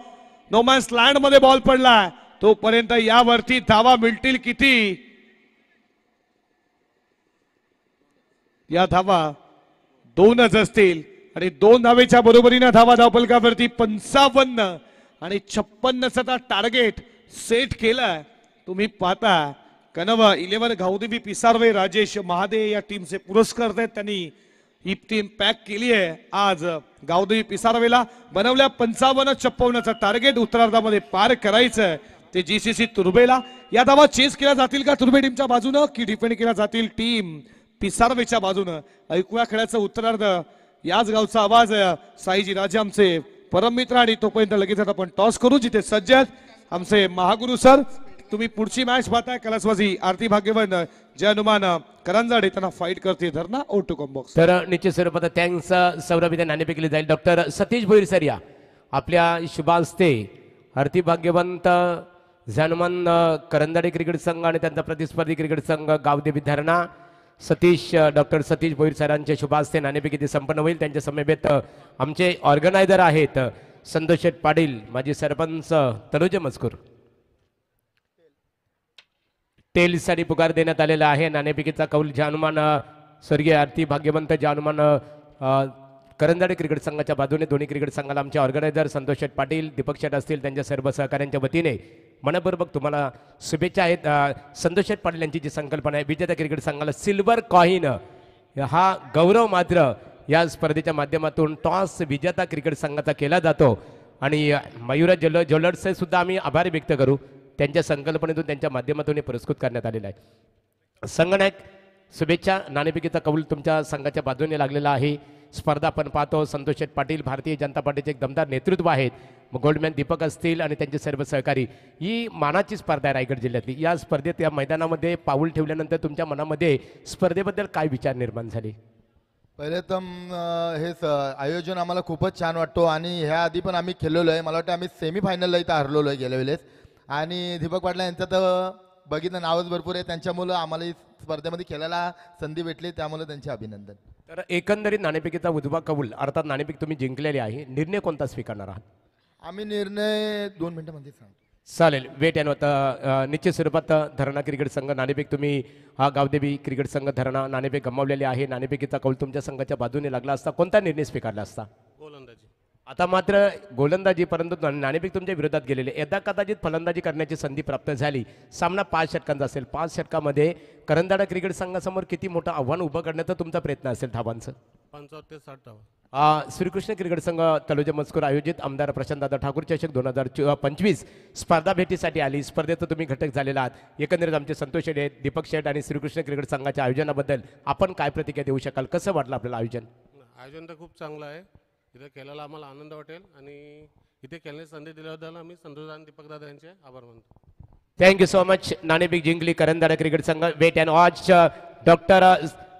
Speaker 3: नोमॅन्स लँड मध्ये बॉल पडला. तोपर्यंत यावरती धावा मिळतील किती? या धावा 2च असतील आणि 2 धावेच्या बरोबरीने धावा धावपलकावरती 55 आणि 56चा टार्गेट सेट केलाय. तुम्ही पाहता कनव 11 गावदेवी पिसारवे राजेश महादे या टीमचे पुरस्कार आहेत. त्यांनी ही टीम पॅक केली आहे. आज गावदेवी पिसारवेला बनवल्या 55-56चा टार्गेट उत्तरार्धामध्ये पार करायचं ते जीसीसी तुर्बेला. या धावा चेस केल्या जातील का तुर्बे टीमच्या बाजूनं की डिफेंड केल्या जातील टीम पिसारवेच्या बाजूनं? ऐकूया खेळाचं उत्तरार्ध. याच गावचा आवाज साईजी राजे आमचे परममित्र आणि तोपर्यंत लगेच आपण टॉस करू जिथे सज्ज आहेत आमचे महागुरु सर. तुम्ही पुढची मॅच पाहताय कलसवाजी आरती भाग्यवन जय हनुमान करंजाडे त्यांना फाईट करते धरणा आउट टू कम बॉक्स.
Speaker 1: तर निश्चित स्वरूपात थँक्स सौरभ इथे नाणे केली जाईल. डॉक्टर सतीश भोईर सर या आपल्या शुभास्ते आरती भाग्यवंत हनुमान करंजाडे क्रिकेट संघ आणि त्यांचा प्रतिस्पर्धी क्रिकेट संघ गावदेवी धरणा डॉक्टर सतीश भोईर सरांच्या शुभास्ते नाणेफेक इथे संपन्न होईल. त्यांच्या समवेत आमचे ऑर्गनायझर आहेत संतोष शेठ पाटील, माजी सरपंच तनुज मजकूर. टेलसाठी पुकार देण्यात आलेला आहे. नाणेफेकीचा कौल हनुमान स्वर्गीय आरती भाग्यवंत हनुमान करंजाडे क्रिकेट संघाच्या बाजूने दोन्ही क्रिकेट संघाला आमचे ऑर्गनायझर संतोष शेठ पाटील, दीपक शेठ असतील त्यांच्या सर्व सहकाऱ्यांच्या वतीने मनपूर्वक तुम्हाला शुभेच्छा आहेत. संतोष शेठ पाटील यांची जी संकल्पना आहे विजेत्या क्रिकेट संघाला सिल्वर कॉईन हा गौरव मात्र या स्पर्धेच्या माध्यमातून टॉस विजेता क्रिकेट संघाचा केला जातो. आणि मयूरा ज्वेलर्सचे सुद्धा आम्ही आभार व्यक्त करू. त्यांच्या संकल्पनेतून त्यांच्या माध्यमातून हे पुरस्कृत करण्यात आलेला आहे. संगनायक शुभेच्छा. नाणेफेकीचा कौल तुमच्या संघाच्या बाजूने लागलेला आहे. स्पर्धा आपण पाहतो संतोष शेठ पाटील भारतीय जनता पार्टीचे एक दमदार नेतृत्व आहेत. गोल्डमॅन दीपक असतील आणि त्यांचे सर्व सहकारी. ही मानाची स्पर्धा आहे रायगड जिल्ह्यातली. या स्पर्धेत या मैदानामध्ये पाऊल ठेवल्यानंतर तुमच्या मनामध्ये स्पर्धेबद्दल काय विचार निर्माण झाले?
Speaker 6: पहिले तर हे आयोजन आम्हाला खूपच छान वाटतो आणि ह्या आधी पण आम्ही खेळलेलो आहे. मला वाटतं आम्ही सेमीफायनलला इथं हरलेलो आहे गेल्या वेळेस. आणि दीपक पाटील यांचं तर बघितलं नावच भरपूर आहे. त्यांच्यामुळं आम्हाला ही स्पर्धेमध्ये खेळायला संधी भेटली, त्यामुळे त्यांचे अभिनंदन.
Speaker 1: तर एकंदरीत नाणेफेकीचा उजवा कौल अर्थात नाणेफेक तुम्ही जिंकलेले आहे. निर्णय कोणता स्वीकारणार आहात?
Speaker 6: आम्ही निर्णय 2 मिनिटांमध्ये सांगतो.
Speaker 1: चालेल. वेट यानं आता निश्चित स्वरूपात धरणा क्रिकेट संघ नाणेफेक तुम्ही हा गावदेवी क्रिकेट संघ धरणा नाणेफेक गमावलेले आहे. नाणेफेकीचा कौल तुमच्या संघाच्या बाजूने लागला असता कोणता निर्णय स्वीकारला असता?
Speaker 7: गोलंदाजी.
Speaker 1: आता मात्र गोलंदाजी परंतु नाणेफेक तुमच्या विरोधात गेलेले. यदा कदाचित फलंदाजी करण्याची संधी प्राप्त झाली. सामना 5 षटकांचा असेल. 5 षटकामध्ये करंजाडा क्रिकेट संघासमोर किती मोठं आव्हान उभं करण्याचा तुमचा प्रयत्न असेल धावांचं?
Speaker 7: 55 ते 60 धावा.
Speaker 1: श्रीकृष्ण क्रिकेट संघ तलोजा मजकूर आयोजित आमदार प्रशांतदादा ठाकूर चषक 2025 स्पर्धा भेटीसाठी आली. स्पर्धेत तुम्ही घटक झालेला आहात. एकंदरीत आमचे संतोष शेठ, दीपक शेठ आणि श्रीकृष्ण क्रिकेट संघाच्या आयोजनाबद्दल आपण काय प्रतिक्रिया देऊ शकाल? कसं वाटलं आपल्याला आयोजन?
Speaker 7: आयोजन तर खूप चांगलं आहे. इथे खेळायला आम्हाला आनंद वाटेल आणि इथे खेळण्याची संधी दिल्याबद्दल आम्ही संतोष आणि दीपक दादा यांचे आभार मानतो.
Speaker 1: Thank you so much. नाणेफेक जिंकली करंजाडा क्रिकेट संघ. Wait and watch. डॉक्टर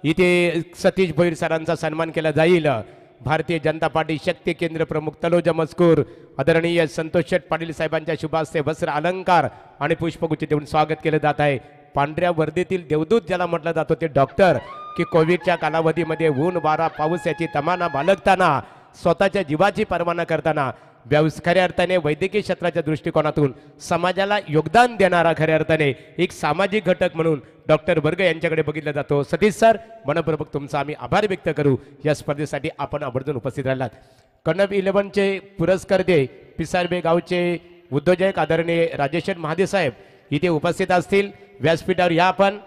Speaker 1: इथे सतीश भोईर सरांचा सन्मान केला जाईल. भारतीय जनता पार्टी शक्ती केंद्र प्रमुख तलोजा मजकूर आदरणीय संतोष शेठ पाटील साहेबांच्या शुभास्ते वस्त्र अलंकार आणि पुष्पगुच्छ देऊन स्वागत केलं जात आहे. पांढऱ्या वर्दीतील देवदूत ज्याला म्हटलं जातो ते डॉक्टर की कोविडच्या कालावधीमध्ये ऊन वारा पाऊस याची तमाना बाळगताना स्वतःच्या जीवाची पर्वा न करताना खऱ्या अर्थाने वैद्यकीय क्षेत्राच्या दृष्टिकोनातून समाजाला योगदान देणारा खऱ्या अर्थाने एक सामाजिक घटक म्हणून डॉक्टर वर्ग यांच्याकडे बघितला जातो. सतीश सर, मनपूर्वक तुमचा आम्ही आभार व्यक्त करू. या स्पर्धेसाठी आपण आवर्जून उपस्थित राहिलात. कणब 11चे पुरस्कर्ते पिसारबे गावचे उद्योजक आदरणीय राजेश्वर महादे साहेब इथे उपस्थित असतील. व्यासपीठावर या आपण.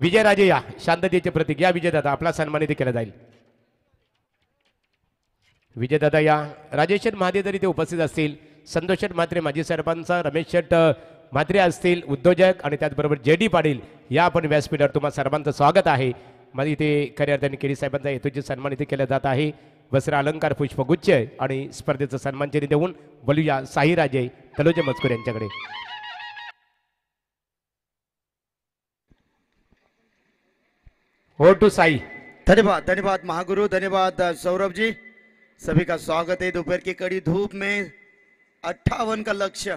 Speaker 1: विजयराजे या, शांततेचे प्रतीक या. विजयदादा, आपला सन्मानित केला जाईल. विजयदादा या. राजेश्वर महादे जर इथे उपस्थित असतील. संतोष शेठ म्हात्रे माजी सरपंच, रमेश शेठ म्हात्रे असतील उद्योजक, आणि त्याचबरोबर JD पाटील या आपण व्यासपीठावर. तुम्हा सर्वांचं स्वागत आहे. मग इथे खऱ्या अर्थाने केरी साहेबांचा हेतूचे सन्मान इथे केला जात आहे. वस्त्र अलंकार पुष्पगुच्छ आणि स्पर्धेचं सन्मानचिन्ह देऊन बोलूया साईराजे तलोजे मजकूर यांच्याकडे. हो टू साई.
Speaker 4: धन्यवाद धन्यवाद महागुरु, धन्यवाद सौरभ जी. सभी का स्वागत है. दोपहर की कड़ी धूप में 58 का लक्ष्य,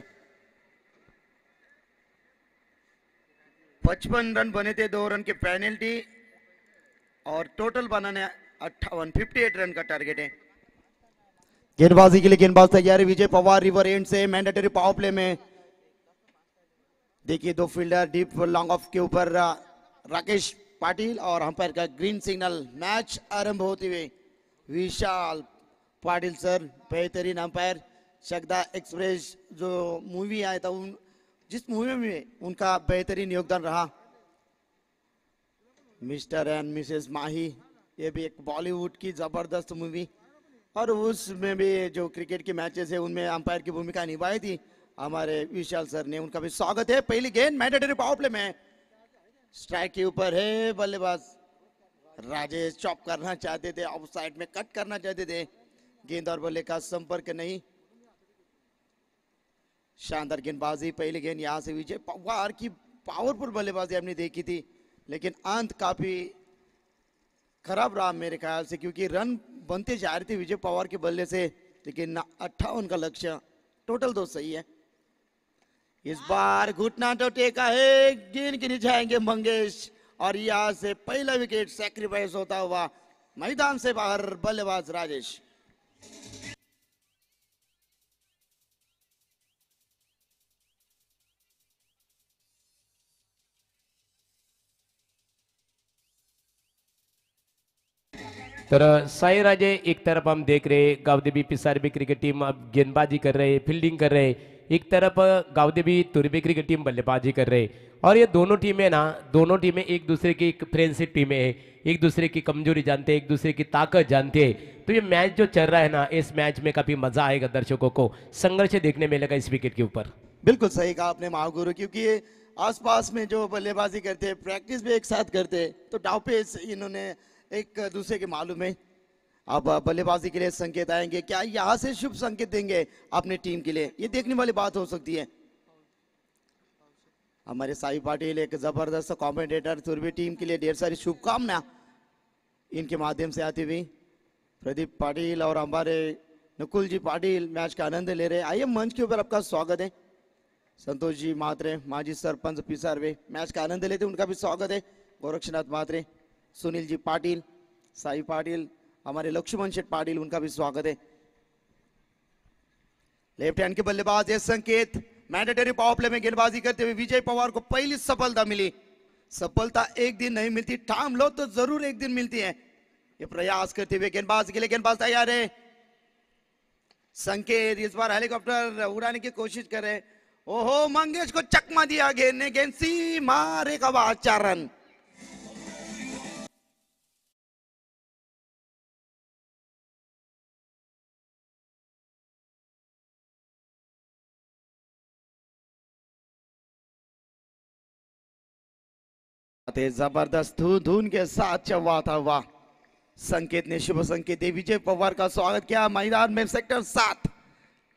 Speaker 4: 55 रन बने थे, 2 रन की पेनल्टी और टोटल बनाने 58 रन का टारगेट है. गेंदबाजी के लिए गेंदबाज तैयार है. विजय पवार रिवर एंड से मैंडेटरी पावर प्ले में. देखिए 2 फील्डर डीप लॉन्ग ऑफ के ऊपर राकेश पाटिल और अंपायर का ग्रीन सिग्नल. मैच आरंभ होते हुए विशाल पाटिल सर बेहतरीन अंपायर. शगदा एक्सप्रेस जो मूवी आया था जिस मूवी में उनका बेहतरीन योगदान रहा. मिस्टर एंड मिसेस माही, ये भी एक बॉलीवुड की जबरदस्त मूवी, और उसमें भी जो क्रिकेट के मैचेस है उनमें अंपायर की भूमिका निभाई थी हमारे विशाल सर ने. उनका भी स्वागत है. पहली गेंद मैंडेटरी पावर प्ले में. स्ट्राइक के ऊपर है बल्लेबाज राजेश. चॉप करना चाहते थे, ऑफ साइड में कट करना चाहते थे. गेंद और बल्ले का संपर्क नहीं. शानदार गेंदबाजी. पहली गेंद यहां से विजय पवार की पावरफुल बल्लेबाजी हमने देखी थी, लेकिन अंत काफी खराब रहा मेरे ख्याल से, क्योंकि रन बनते जा रहे थे विजय पवार के बल्ले से, लेकिन 58 का लक्ष्य. टोटल 2 सही है. इस बार घुटना तो टेका है. गेंद के नीचे आएंगे मंगेश, और यहां से पहला विकेट सैक्रिफाइस होता हुआ मैदान से बाहर बल्लेबाज राजेश.
Speaker 1: तर साई राजे एक तरफ हम देख रहे गावदेवी पिसारबी क्रिकेट टीम अब गेंदबाजी कर रहे, फील्डिंग कर रहे. एक तरफ गावदेवी तुरबी क्रिकेट टीम बल्लेबाजी कर रहे. और ये दोनों टीमें ना, दोनों टीमें एक दूसरे की फ्रेंडशिप टीमें हैं. एक दूसरे की कमजोरी जानते हैं, एक दूसरे की ताकत जानते हैं. तो ये मैच जो चल रहा है ना, इस मैच में काफी मजा आएगा. दर्शकों को संघर्ष देखने मिलेगा इस विकेट के ऊपर.
Speaker 4: बिल्कुल सही कहा आपने महागुरु, क्योंकि ये आसपास में जो बल्लेबाजी करते हैं, प्रैक्टिस भी एक साथ करते हैं, तो दाव पेच इन्होंने एक दूसरे के मालूम है. अब बल्लेबाजी के लिए संकेत आएंगे. क्या यहां से शुभ संकेत देंगे अपनी टीम के लिए? ये देखने वाली बात हो सकती है. हमारे साई पाटिल एक जबरदस्त कमेंटेटर. तुर्बी टीम के लिए ढेर सारी शुभकामना इनके माध्यम से आती हुई. प्रदीप पाटिल और हमारे नकुल जी पाटिल मैच का आनंद ले रहे. आइए मंच के ऊपर आपका स्वागत है. संतोष जी म्हात्रे माजी सरपंच पिसारवे मैच का आनंद लेते, उनका भी स्वागत है. गोरक्षनाथ म्हात्रे, सुनील जी पाटिल, साई पाटिल, हमारे लक्ष्मण शेठ पाटिल, उनका भी स्वागत है. लेफ्ट हैंड के बल्लेबाज ये संकेत. मैंडेटरी पावर प्ले में गेंदबाजी करते हुए विजय पवार को पहली सफलता मिली. सफलता एक दिन नहीं मिलती, ठाम लो तो जरूर एक दिन मिलती है. ये प्रयास करते हुए गेंदबाज के लिए गेंदबाज तैयार है. संकेत इस बार हेलीकॉप्टर उड़ाने की कोशिश कर रहे. ओहो, मंगेश को चकमा दिया गेंद ने. गेंद सीमा रेखा बाहर. 4 रन. जबरदस्त धून के साथ चौवाता हुआ संकेत ने शुभ संकेत दे. विजय पवार का स्वागत किया मैदान में. सेक्टर 7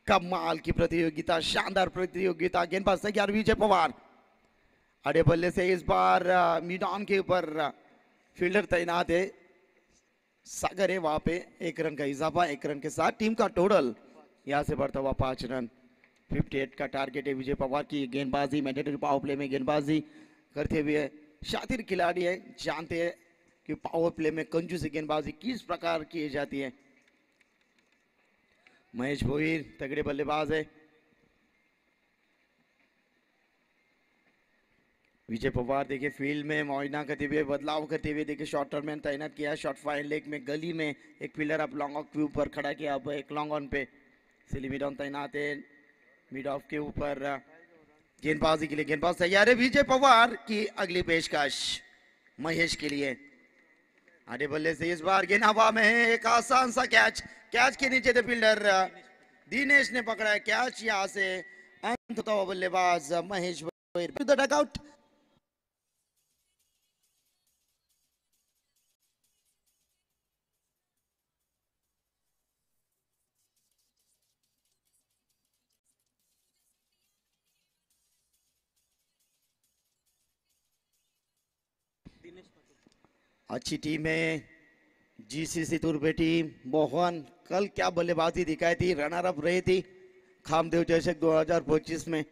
Speaker 4: कमाल की प्रतियोगिता, शानदार प्रतियोगिता. गेंदबाज तैयार विजय पवार. अड़े बल्ले से इस बार मैदान के ऊपर फील्डर तैनात है. सागर है वहां पे. 1 रन का इजाफा. 1 रन के साथ टीम का टोटल यहां से बढ़ता हुआ 5 रन. 58 का टारगेट है विजय पवार की. गेंदबाजी मैंडेटरी पावर प्ले में गेंदबाजी करते हुए शातिर खिलाड़ी है, जानते हैं कि पावर प्ले में कंजूसी गेंदबाजी किस प्रकार की जाती है। महेश भोईर तगड़े बल्लेबाज है। विजय पवार देखिए फील्ड में मुआयना करते हुए, बदलाव करते हुए देखिए शॉर्ट टर्न तैनात किया। शॉर्ट फाइन लेग में गली में एक प्लेयर अब लॉन्ग ऑफ के ऊपर खड़ा किया, अब एक long on pay silly mid on तैनात है। मिड ऑफ के ऊपर गेंदबाजी के लिए गेंदबाज तैयार है। विजय पवार की अगली पेशकश महेश के लिए। आधे बल्ले से इस बार गेंद हवा में है, एक आसान सा कैच, कैच के नीचे थे फील्डर दिनेश ने पकड़ा है कैच। यहाँ से अंततः बल्लेबाज महेश टू द डगआउट। अच्छी टीम है जीसीसी तुर्बे टीम। मोहन कल क्या बल्लेबाजी दिखाई थी, रनर अप रही थी खामदेव चषक 2025 में।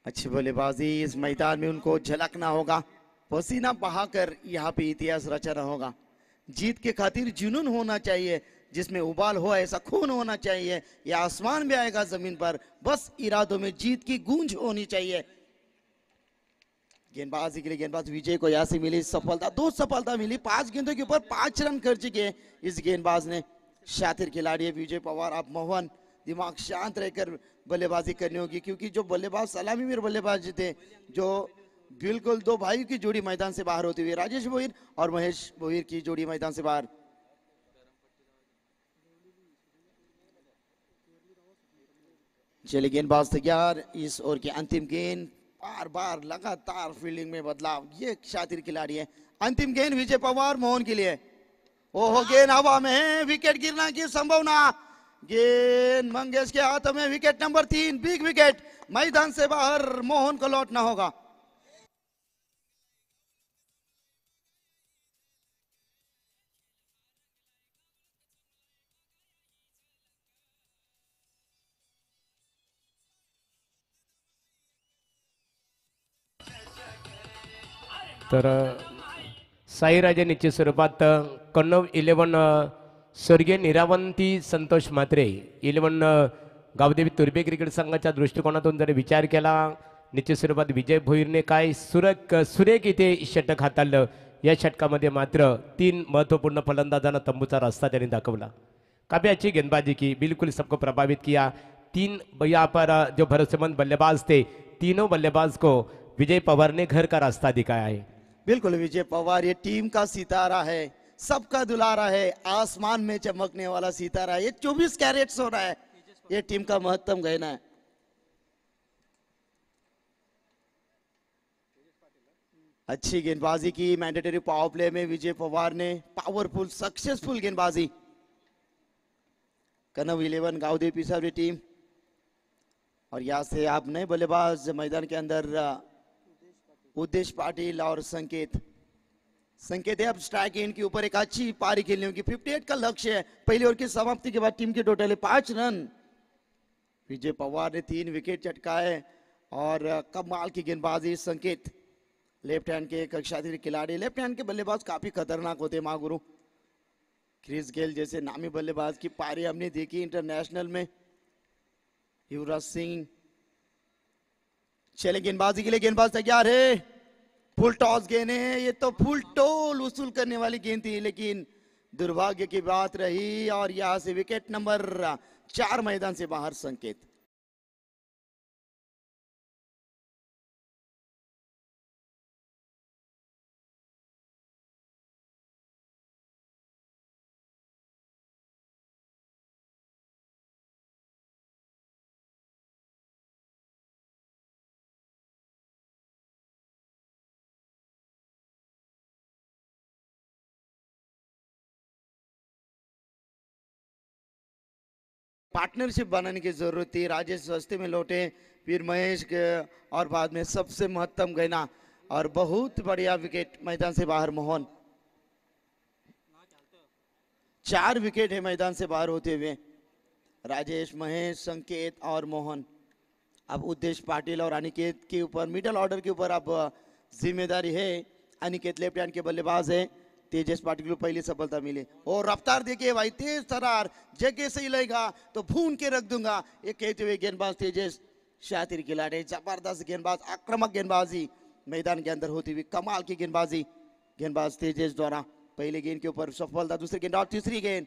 Speaker 4: अच्छी बल्लेबाजी, इस मैदान में उनको झलकना होगा, पसीना बहाकर यहाँ पे इतिहास रचना होगा। जीत के खातिर जुनून होना चाहिए, जिसमें उबाल हो ऐसा खून होना चाहिए। या आसमान में आएगा जमीन पर, बस इरादों में जीत की गूंज होनी चाहिए। गेंदबाजी के लिए गेंदबाज विजय को यहाँ से मिली सफलता, 2 सफलता मिली। 5 गेंदों के ऊपर 5 रन कर चुके इस गेंदबाज ने। शातिर खिलाड़ी है विजय पवार। अब मोहन दिमाग शांत रहकर बल्लेबाजी करनी होगी, क्योंकि जो बल्लेबाज सलामी में बल्लेबाज थे, जो बिल्कुल 2 भाइयों की जोड़ी मैदान से बाहर होती हुई, राजेश भोईर और महेश भोईर की जोड़ी मैदान से बाहर। चलिए गेंदबाज तैयार। इस ओवर की अंतिम गेंद, बार बार लगातार फील्डिंग में बदलाव, ये शातिर खिलाड़ी है। अंतिम गेंद विजय पवार मोहन के लिए। ओहो, गेंद हवा में है, विकेट गिरना की संभावना। गेंद मंगेश के हाथों में, विकेट नंबर 3, बिग विकेट। मैदान से बाहर मोहन को लौटना होगा।
Speaker 1: तर साईराजे निश्चित स्वरूपात कन्नव 11 स्वर्गीय निरावंती संतोष म्हात्रे 11 गावदेवी तुर्बे क्रिकेट संघाच्या दृष्टिकोनातून जर विचार केला, निश्चित स्वरूपात विजय भोईरने काय सुरेख इथे षटक हाताळलं। या षटकामध्ये मात्र 3 महत्वपूर्ण फलंदाजांना तंबूचा रस्ता त्यांनी दाखवला। काफी अच्छी गेंदबाजी की, बिल्कुल सबको प्रभावित किया। 3 यहाँ पर जो भरोसेमंद बल्लेबाज थे, तीनों बल्लेबाज को विजय पवार ने घर का रास्ता दिखाया है।
Speaker 4: बिल्कुल विजय पवार ये टीम का सितारा है, सबका दुलारा है, आसमान में चमकने वाला सितारा है। ये 24 कैरेट सोना है, ये टीम का महत्तम गहना है। अच्छी गेंदबाजी की मैंडेटरी पावर प्ले में विजय पवार ने, पावरफुल सक्सेसफुल गेंदबाजी। कन्नव 11 गावदेवी पिसावली टीम। और यहाँ से आप नए बल्लेबाज मैदान के अंदर उद्देश पाटिल और संकेत है। अब स्ट्राइक एंड के ऊपर एक अच्छी पारी खेलने होगी। 58 का लक्ष्य है। पहली ओवर की समाप्ति के बाद टीम के टोटल है 5 रन। विजय पवार ने 3 विकेट चटकाए और कमाल की गेंदबाजी। संकेत लेफ्ट हैंड के एक शातिर खिलाड़ी, लेफ्ट हैंड के बल्लेबाज काफी खतरनाक होते महागुरु। क्रिस गेल जैसे नामी बल्लेबाज की पारी हमने देखी इंटरनेशनल में। युवराज सिंह। चले गेंदबाजी के लिए गेंदबाज तैयार है। फुल टॉस गेंद है, ये तो फुल टोल वसूल करने वाली गेंद थी, लेकिन दुर्भाग्य की बात रही और यहां से विकेट नंबर 4 मैदान से बाहर। संकेत पार्टनरशिप बनाने की जरूरत थी। राजेश रस्ते में लौटे, फिर महेश और बाद में सबसे महत्तम गहना और बहुत बढ़िया विकेट मैदान से बाहर। मोहन 4 विकेट है मैदान से बाहर होते हुए। राजेश, महेश, संकेत और मोहन। अब उद्देश पाटिल और अनिकेत के ऊपर मिडल ऑर्डर के ऊपर अब जिम्मेदारी है। अनिकेत लेफ्ट हैंड के बल्लेबाज है, तेजस पाटिल को पहली सफलता मिली। और रफ्तार देखिए भाई, तेज तरार, जगह से ही लेगा तो भून के रख दूंगा, ये कहते हुए गेंदबाज तेजस शातिर खिलाड़ी, जबरदस्त गेंदबाज, आक्रामक गेंदबाजी मैदान के अंदर होती हुई, कमाल की गेंदबाजी गेंदबाज तेजस द्वारा। पहले गेंद के ऊपर सफलता, दूसरी गेंद और तीसरी गेंद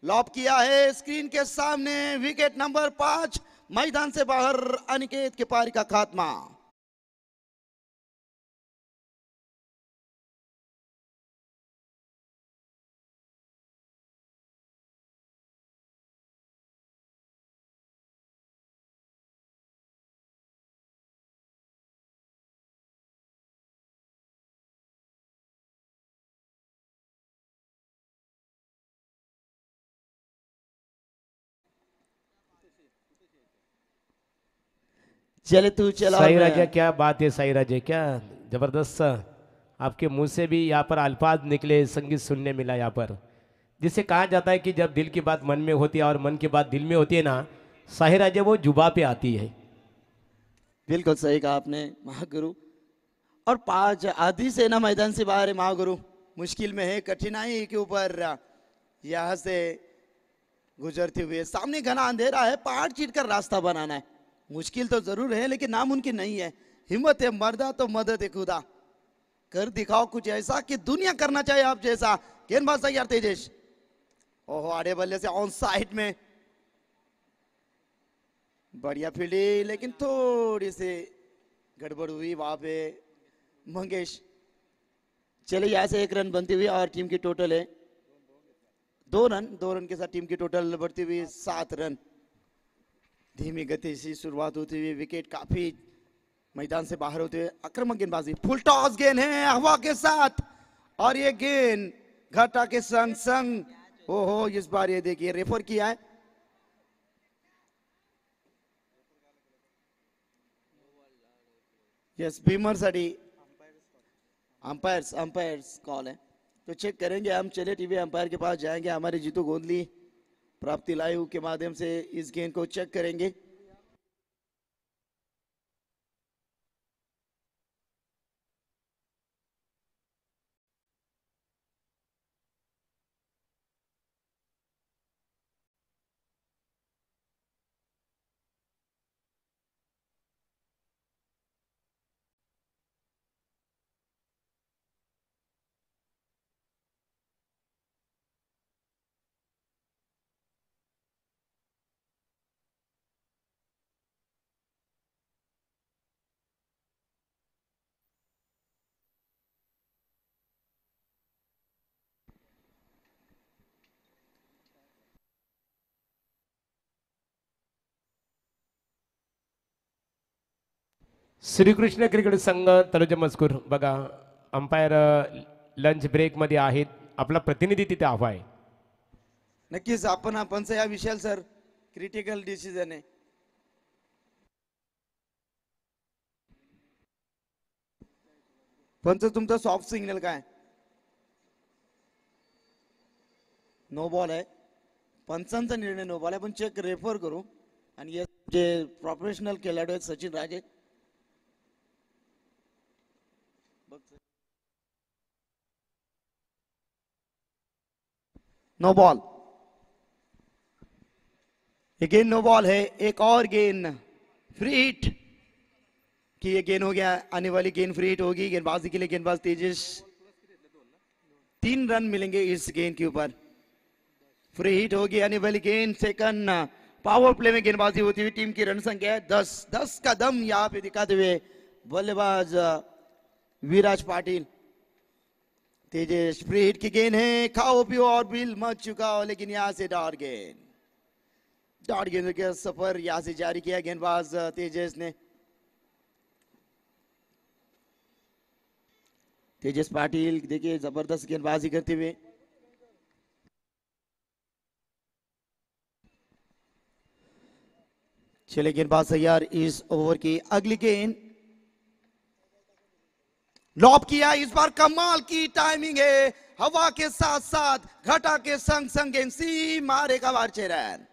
Speaker 4: लॉब किया है स्क्रीन के सामने, विकेट नंबर 5, मैदान से बाहर अनिकेत के पारी का खात्मा। चले तू चला
Speaker 1: साई राजा, क्या बात है साई राजा, क्या जबरदस्त आपके मुंह से भी यहाँ पर अल्फाज निकले, संगीत सुनने मिला यहाँ पर। जिसे कहा जाता है कि जब दिल की बात मन में होती है और मन की बात दिल में होती है ना, साई राजा वो जुबा पे आती है।
Speaker 4: बिल्कुल सही कहा आपने महागुरु। और 5 आधी सेना मैदान से बाहर है महागुरु, मुश्किल में है, कठिनाई के ऊपर यहाँ से गुजरते हुए। सामने घना अंधेरा है, पहाड़ चीर कर रास्ता बनाना है, मुश्किल तो जरूर है लेकिन नामुमकिन नहीं है। हिम्मत है मर्दा तो मदद है खुदा, कर दिखाओ कुछ ऐसा कि दुनिया करना चाहिए आप जैसा। गेंदबाज तैयार तेजेश, ओहो आड़े बल्ले से ऑन साइड में, बढ़िया फील्डिंग लेकिन थोड़ी सी गड़बड़ हुई वहां पे मंगेश। चले यहाँ से 1 रन बनती हुई और टीम की टोटल है 2 रन के साथ टीम की टोटल बढ़ती हुई 7 रन। धीमी गति से शुरुआत होती हुई, विकेट काफी मैदान से बाहर होते हुए, आक्रामक गेंदबाजी, फुल टॉस गेंद है हवा के साथ और ये गेंद घाटा के संग संग ओहो इस बार ये देखिए रेफर किया है। यस बीमर साठी अंपायर्स कॉल है, तो चेक करेंगे हम। चले टीवी अंपायर के पास जाएंगे, हमारे जीतू गोंदली प्राप्ति लाइव के माध्यम से इस गेंद को चेक करेंगे।
Speaker 1: श्रीकृष्ण क्रिकेट संघ तलोजा मजकूर बघा, अंपायर लंच ब्रेक मध्ये आहेत, आपला प्रतिनिधी तिथे हवा आहे।
Speaker 4: नक्कीच आपण या विषयाला सर क्रिटिकल डिसिजन आहे। पंच तुमचा सॉफ्ट सिग्नल काय? नो बॉल आहे, पंचांचा निर्णय नो बॉल आहे, पण चेक रेफर करू। आणि जे प्रोफेशनल खेळाडू आहेत सचिन राजे, नो बॉल, ये गेंद नो बॉल है। एक और गेंद फ्री हिट कि ये गेंद हो गया, आने वाली गेंद फ्री हिट होगी गेंदबाजी के लिए। गेंदबाज तेजस, 3 रन मिलेंगे इस गेंद के ऊपर। फ्री हिट होगी, आने वाली गेंद सेकंड पावर प्ले में गेंदबाजी होती हुई। टीम की रन संख्या है 10 का दम यहाँ पे दिखाते हुए बल्लेबाज विराज पाटिल। तेजस, फ्री हिट की गेंद है, खाओ पियो और बिल मच चुका हो, लेकिन यहां से डॉट गेंद का सफर यहां से जारी किया गेंदबाज तेजस ने। तेजस पाटिल देखिए जबरदस्त गेंदबाजी करते हुए। चले गेंदबाज तैयार, इस ओवर की अगली गेंद लॉब किया, इस बार कमाल की टाइमिंग है, हवा के साथ साथ घटा के संग संग गेंद सी मारेगा बार 6 रन।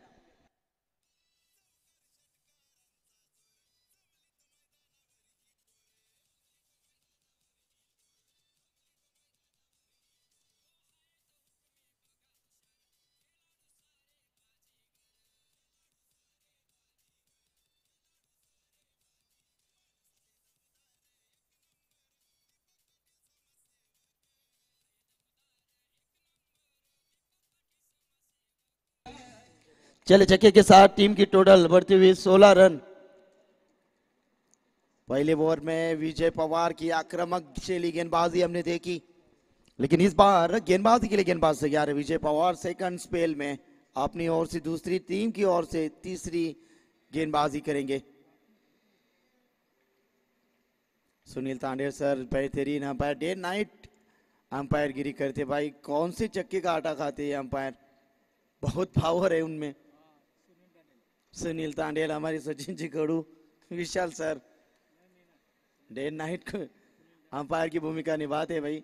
Speaker 4: चले छक्के के साथ टीम की टोटल बढ़ती हुई 16 रन। पहले ओवर में विजय पवार की आक्रामक शैली गेंदबाजी हमने देखी, लेकिन इस बार गेंदबाजी के लिए गेंदबाज तैयार है विजय पवार। सेकंड स्पेल में अपनी ओर से दूसरी, टीम की ओर से तीसरी गेंदबाजी करेंगे। सुनील तांडेर सर बेहतरीन अंपायर, डे नाइट अंपायर गिरी करते भाई। कौन से चक्के का आटा खाते हैं अंपायर, बहुत पावर है उनमें। सुनील तांडेल, हमारे सचिन जी कड़ू, विशाल सर डे नाइट अंपायर की भूमिका निभाते भाई।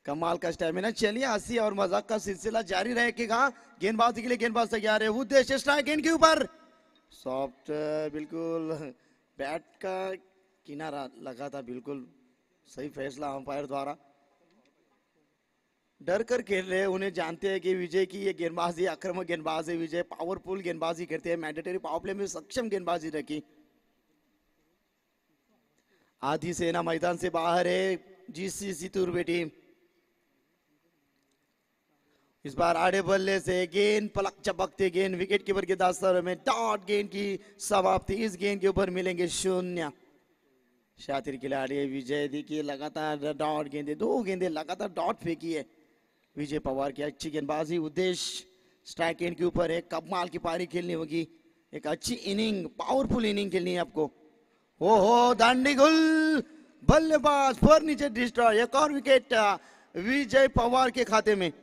Speaker 4: कमाल का स्टैमिना। चलिए हंसी और मजाक का सिलसिला जारी रहेगा। गेंदबाजी के लिए गेंदबाज तैयार है। उद्देश्य स्ट्राइक गेंद के ऊपर सॉफ्ट, बिल्कुल बैट का किनारा लगा था, बिल्कुल सही फैसला अंपायर द्वारा। डर कर खेल रहे हैं, उन्हें जानते हैं कि विजय की ये गेंदबाजी आक्रामक गेंदबाज है। विजय पावरफुल गेंदबाजी करते हैं, मैंडेटरी पावर प्ले में सक्षम गेंदबाजी रखी। आधी सेना मैदान से बाहर है जीसीसी तुर्बे टीम। इस बार आड़े बल्ले से गेंद पलक चपकते गेंद विकेट कीपर के दास्तार में डॉट गेंद की समाप्ति। इस गेंद के ऊपर मिलेंगे 0। शातिर खिलाड़ी विजय देखिए लगातार डॉट गेंदे, 2 गेंदे लगातार डॉट फेंकी है विजय पवार की। अच्छी गेंदबाजी। उद्देश्य स्ट्राइक गेंद के ऊपर है। कमाल की पारी खेलनी होगी, एक अच्छी इनिंग, पावरफुल इनिंग खेलनी है आपको। ओहो दांडी गुल, बल्लेबाज फर्नीचर डिस्ट्रॉय। एक और विकेट विजय पवार के खाते में।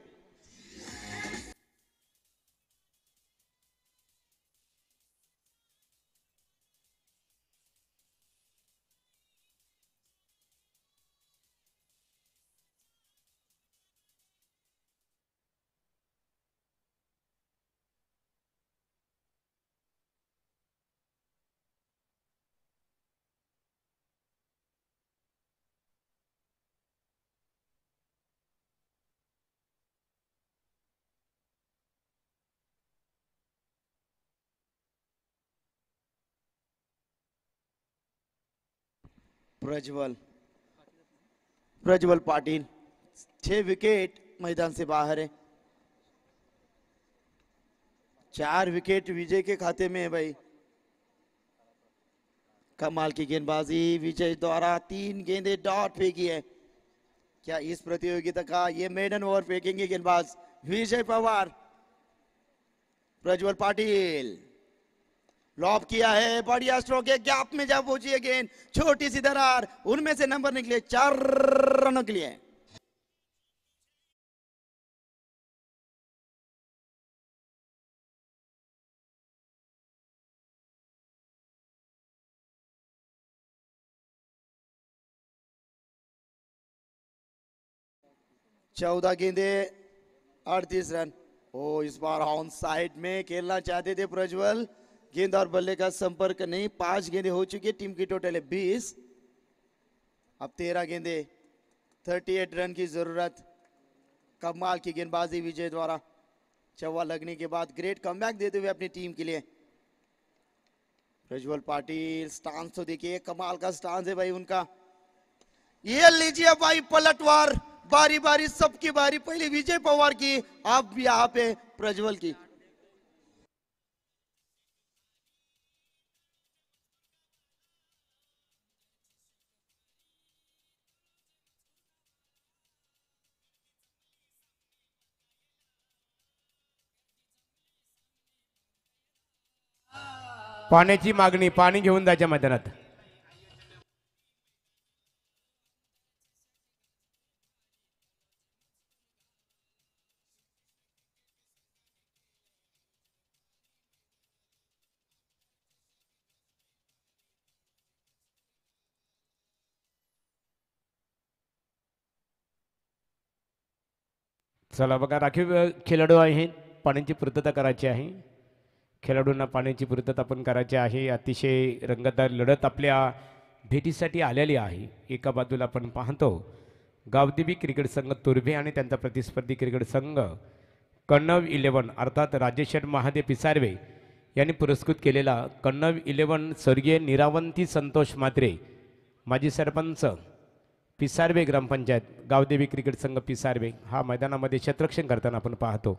Speaker 4: प्रज्वल पाटिल 6 विकेट मैदान से बाहर है। 4 विकेट विजय के खाते में है भाई। कमाल की गेंदबाजी विजय द्वारा। 3 गेंदे डॉट फेंकी है। क्या इस प्रतियोगिता का ये मेडन ओवर फेंकेंगे गेंदबाज विजय पवार? प्रज्वल पाटिल लॉब किया है, बढ़िया स्ट्रोक है, गैप में जा पहुंची है गेंद, छोटी सी दरार, उनमें से नंबर निकले 4 रनों के लिए। चौदह गेंदे 38 रन। ओ इस बार ऑन साइड में खेलना चाहते थे प्रज्वल, गेंद और बल्ले का संपर्क नहीं। 5 गेंदे हो चुकी है, टीम की टोटल है 20। अब 13 गेंदे, 38 रन की जरूरत। कमाल की गेंदबाजी विजय द्वारा। चौवा लगने के बाद ग्रेट कमबैक देते हुए अपनी टीम के लिए प्रज्वल पाटिल। स्टांस तो देखिए, कमाल का स्टांस है भाई उनका। ये लीजिए भाई पलटवार, बारी बारी सबकी बारी। पहले विजय पवार की, अब यहाँ पे प्रज्वल की।
Speaker 1: पाण्याची मागणी, पाणी घेऊन जायच्या मैदानात। चला बघा, राखीव खेळाडू आहेत, पाण्याची पूर्तता करायची आहे। खेळाडूंना पाण्याची पूर्तता पण करायची आहे। अतिशय रंगतदार लढत आपल्या भेटीसाठी आलेली आहे। एका बाजूला आपण पाहतो गावदेवी क्रिकेट संघ तुर्भे आणि त्यांचा प्रतिस्पर्धी क्रिकेट संघ कण्णव 11 अर्थात राजेश्वर महादेव पिसारवे यांनी पुरस्कृत केलेला कण्णव 11 स्वर्गीय निरावंती संतोष म्हात्रे माजी सरपंच पिसारवे ग्रामपंचायत गावदेवी क्रिकेट संघ पिसारवे हा मैदानामध्ये क्षेत्ररक्षण करताना आपण पाहतो।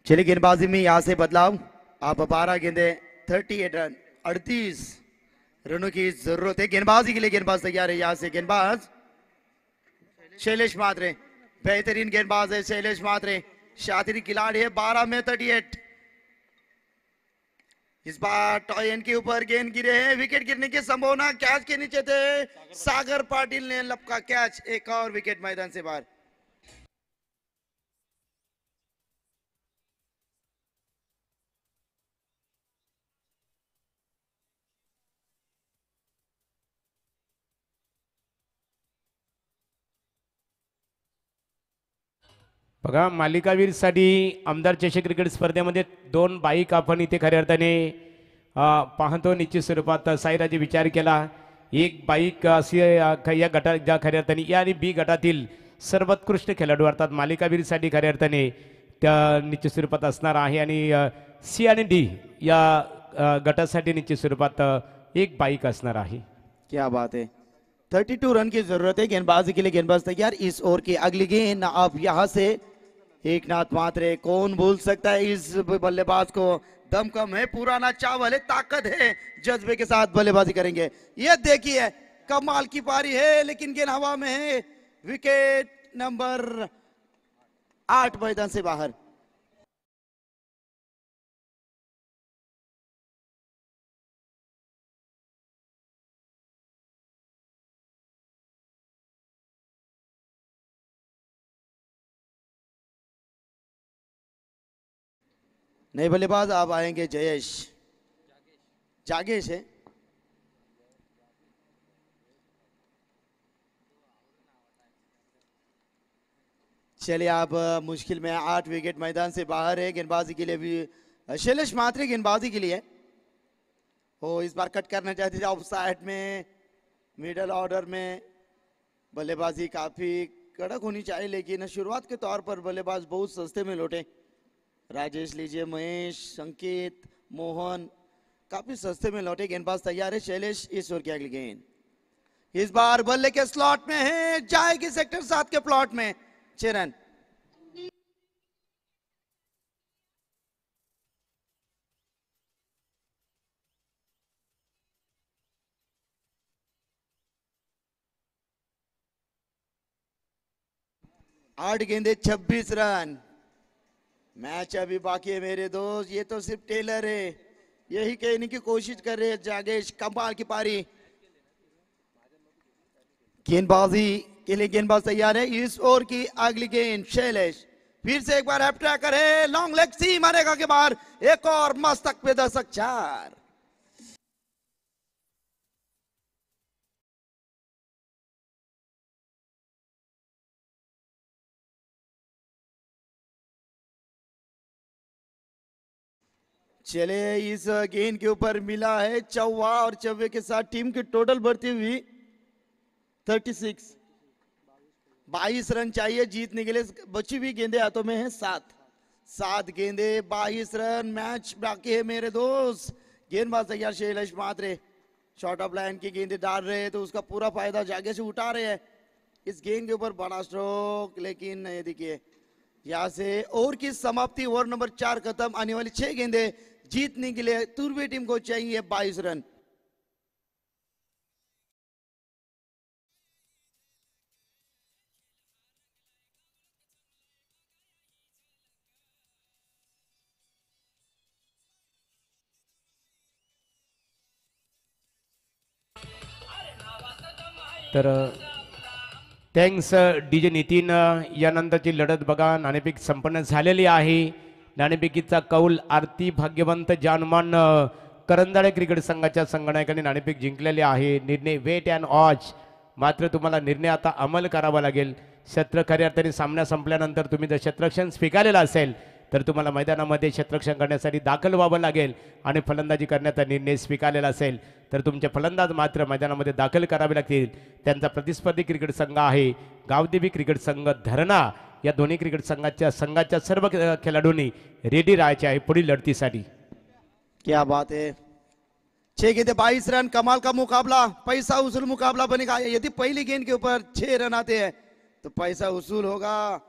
Speaker 4: चलिए गेंदबाजी में यहाँ से बदलाव। आप 12 गेंदे 38 रन 38 रनों की जरूरत है। गेंदबाजी के लिए गेंदबाज तैयार है। यहाँ से गेंदबाज शैलेश मात्रे, बेहतरीन गेंदबाज है शैलेश मात्रे, शातिरी खिलाड़ी है। 12 में 38। इस बार टॉयन के ऊपर गेंद गिरे हैं, विकेट गिरने की संभावना। कैच के नीचे थे, सागर पाटिल ने लपका कैच, एक और विकेट मैदान से बाहर।
Speaker 1: बघा मालिकावीरसाठी आमदार चषक क्रिकेट स्पर्धेमध्ये 2 बाईक आपण इथे खऱ्या अर्थाने पाहतो निश्चित स्वरूपात साईराजे विचार केला। एक बाईक अशी या गटात ज्या खऱ्या अर्थाने या आणि बी गटातील सर्वोत्कृष्ट खेळाडू अर्थात मालिकावीरसाठी खऱ्या अर्थाने त्या निश्चित स्वरूपात असणार आहे आणि सी आणि डी या गटासाठी निश्चित स्वरूपात एक बाईक असणार आहे।
Speaker 4: क्या बात है, 32 रन की जरूरत है। गेंदबाजी के लिए गेंदबाज तैयार। इस ओवर की अगली गेंद आप यहां से एकनाथ मात्रे, कौन भूल सकता है इस बल्लेबाज को। दम कम है, पुराना चावल है, ताकत है, जज्बे के साथ बल्लेबाजी करेंगे। ये देखिए कमाल की पारी है, लेकिन गेंद हवा में है। विकेट नंबर 8 मैदान से बाहर। नए बल्लेबाज आप आएंगे जयेश, जागेश है। चलिए आप मुश्किल में 8 विकेट मैदान से बाहर है। गेंदबाजी के लिए भी शैलेश मात्रे गेंदबाजी के लिए वो इस बार कट करना चाहते थे ऑफ साइड में। मिडल ऑर्डर में बल्लेबाजी काफी कड़क होनी चाहिए, लेकिन शुरुआत के तौर पर बल्लेबाज बहुत सस्ते में लौटे। राजेश लीजिए, महेश, संकेत, मोहन काफी सस्ते में लौटे। गेंदबाज तैयार है शैलेश। इस ओवर की अगली गेंद इस बार बल्ले के स्लॉट में है, जाएगी सेक्टर 7 के प्लॉट में। 6 रन। आठ गेंदे 26 रन। मैच अभी बाकी है मेरे दोस्त, ये तो सिर्फ टेलर है, यही कहने की कोशिश कर रहे हैं जागेश। कमाल की पारी। गेंदबाजी के लिए गेंदबाज तैयार है। इस ओवर की अगली गेंद शैलेश फिर से एक बार हैप ट्रैकर है, लॉन्ग लेग सी मारेगा के बाहर। एक और मस्तक पे दशक 4। चले इस गेंद के ऊपर मिला है चौवा, और चौवे के साथ टीम की टोटल बढ़ती हुई 36। 22 रन चाहिए जीतने के लिए। बची हुई गेंदे हाथों में है 7 गेंदे 22 रन। मैच बाकी है मेरे दोस्त। गेंदबाज तैयार शैलेश मात्रे, शॉर्ट ऑफ लाइन की गेंदे डाल रहे हैं तो उसका पूरा फायदा जागे से उठा रहे हैं। इस गेंद के ऊपर बड़ा स्ट्रोक, लेकिन ये देखिए यहाँ से ओवर की समाप्ति। ओवर नंबर 4 खत्म। आने वाली 6 गेंदे जीतने के लिए तुर्वे टीम को चाहिए 22 रन।
Speaker 1: तर थँक्स डीजे नितीन। यानंतरची लढत बघा नाणेफेक संपन्न झालेली आहे। नाणेफेकीचा कौल आरती भाग्यवंत जानमान करंजाळे क्रिकेट संघाच्या संगणकाने नाणेफेक जिंकलेले आहे। निर्णय वेट अँड वॉच, मात्र तुम्हाला निर्णय आता अंमल करावा लागेल। शस्त्र खऱ्या अर्थाने सामना संपल्यानंतर तुम्ही जर क्षेत्ररक्षण स्वीकारलेलं असेल तर तुम्हाला मैदानामध्ये क्षेत्ररक्षण करण्यासाठी दाखल व्हावं लागेल, आणि फलंदाजी करण्याचा निर्णय स्वीकारलेला असेल तर तुमचे फलंदाज मात्र मैदानामध्ये दाखल करावे लागतील। त्यांचा प्रतिस्पर्धी क्रिकेट संघ आहे गावदेवी क्रिकेट संघ धरणा। या दोन्ही क्रिकेट संघाच्या सर्व खेळाडूंनी रेडी राहायचे आहे पुढील लढतीसाठी।
Speaker 4: क्या बात है, 6 गेंदे 22 रन। कमाल का मुकाबला, पैसा वसूल मुकाबला बनेगा। यदि पहली गेंद के ऊपर 6 रन आते हैं तो पैसा वसूल होगा।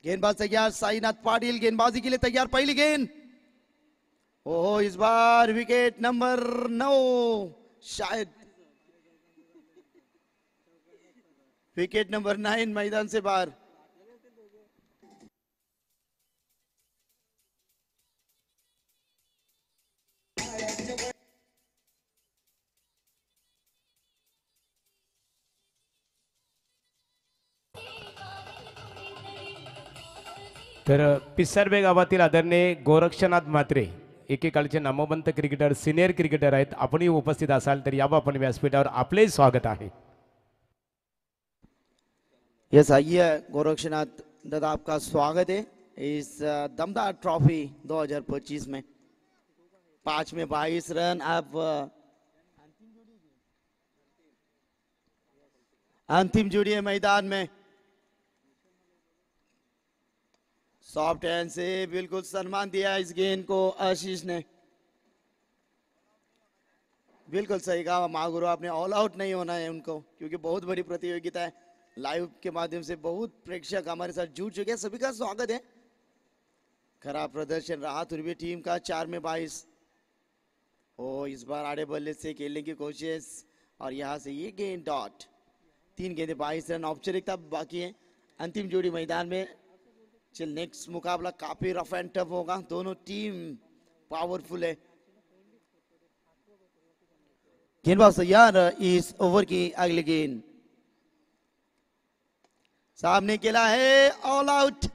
Speaker 4: गेंदबाज तैयार, साईनाथ पाटिल गेंदबाजी के लिए तैयार, पहली गेंद। ओहो, इस बार विकेट नंबर 9, शायद विकेट नंबर 9 मैदान से बाहर।
Speaker 1: तर पिसारबे गावातील आदरणीय गोरक्षनाथ म्हात्रे एकेकाळचे नामवंत क्रिकेटर, सिनियर क्रिकेटर आहेत. आपणही उपस्थित असाल तर यावं आपण व्यासपीठावर, आपले स्वागत आहे.
Speaker 4: यस, आइए गोरक्षनाथ दादा, आपका स्वागत है इस दमदार ट्रॉफी 2025 में। 5 में 22 रन, आप अंतिम जोड़ी है मैदान में। सॉफ्ट हैंड से बिल्कुल सम्मान दिया इस गेंद को आशीष ने। बिल्कुल सही कहा महागुरु, आपने ऑल आउट नहीं होना है उनको, क्योंकि बहुत बड़ी प्रतियोगिता है। लाइव के माध्यम से बहुत प्रेक्षक हमारे साथ जुड़ चुके हैं, सभी का स्वागत है। खराब प्रदर्शन रहा तुर्बे टीम का, 4 में 22। ओ, इस बार आड़े बल्ले से खेलने की कोशिश और यहां से ये गेंद डॉट। 3 गेंदे 22 रन, औपचारिकता बाकी है। अंतिम जोड़ी मैदान में। चल, नेक्स्ट मुकाबला काफी रफ एंड टफ होगा, दोनों टीम पावरफुल है। गेंदबाज तैयार, इस ओवर की अगली गेंद सामने खेला है, ऑल आउट।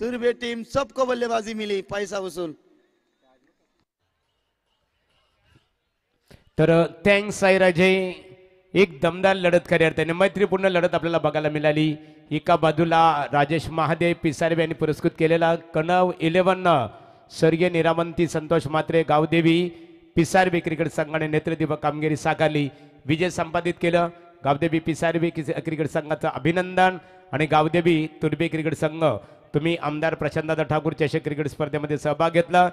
Speaker 4: तुर्बे टीम, सबको बल्लेबाजी मिली, पैसा वसूल।
Speaker 1: तर थँक्स साईराजे, एक दमदार लढत खऱ्या अर्थाने मैत्रीपूर्ण लढत आपल्याला बघायला मिळाली. एका बाजूला राजेश महादेव पिसारबे यांनी पुरस्कृत केलेला कणव 11 स्वर्गीय निरामंती संतोष म्हात्रे गावदेवी पिसारबे क्रिकेट संघाने नेतृत्व कामगिरी साकारली, विजय संपादित केलं. गावदेवी पिसारबे क्रिकेट संघाचं अभिनंदन. आणि गावदेवी तुर्बे क्रिकेट संघ, तुम्ही आमदार प्रशांतदादा ठाकूर चषक क्रिकेट स्पर्धेमध्ये सहभाग घेतला.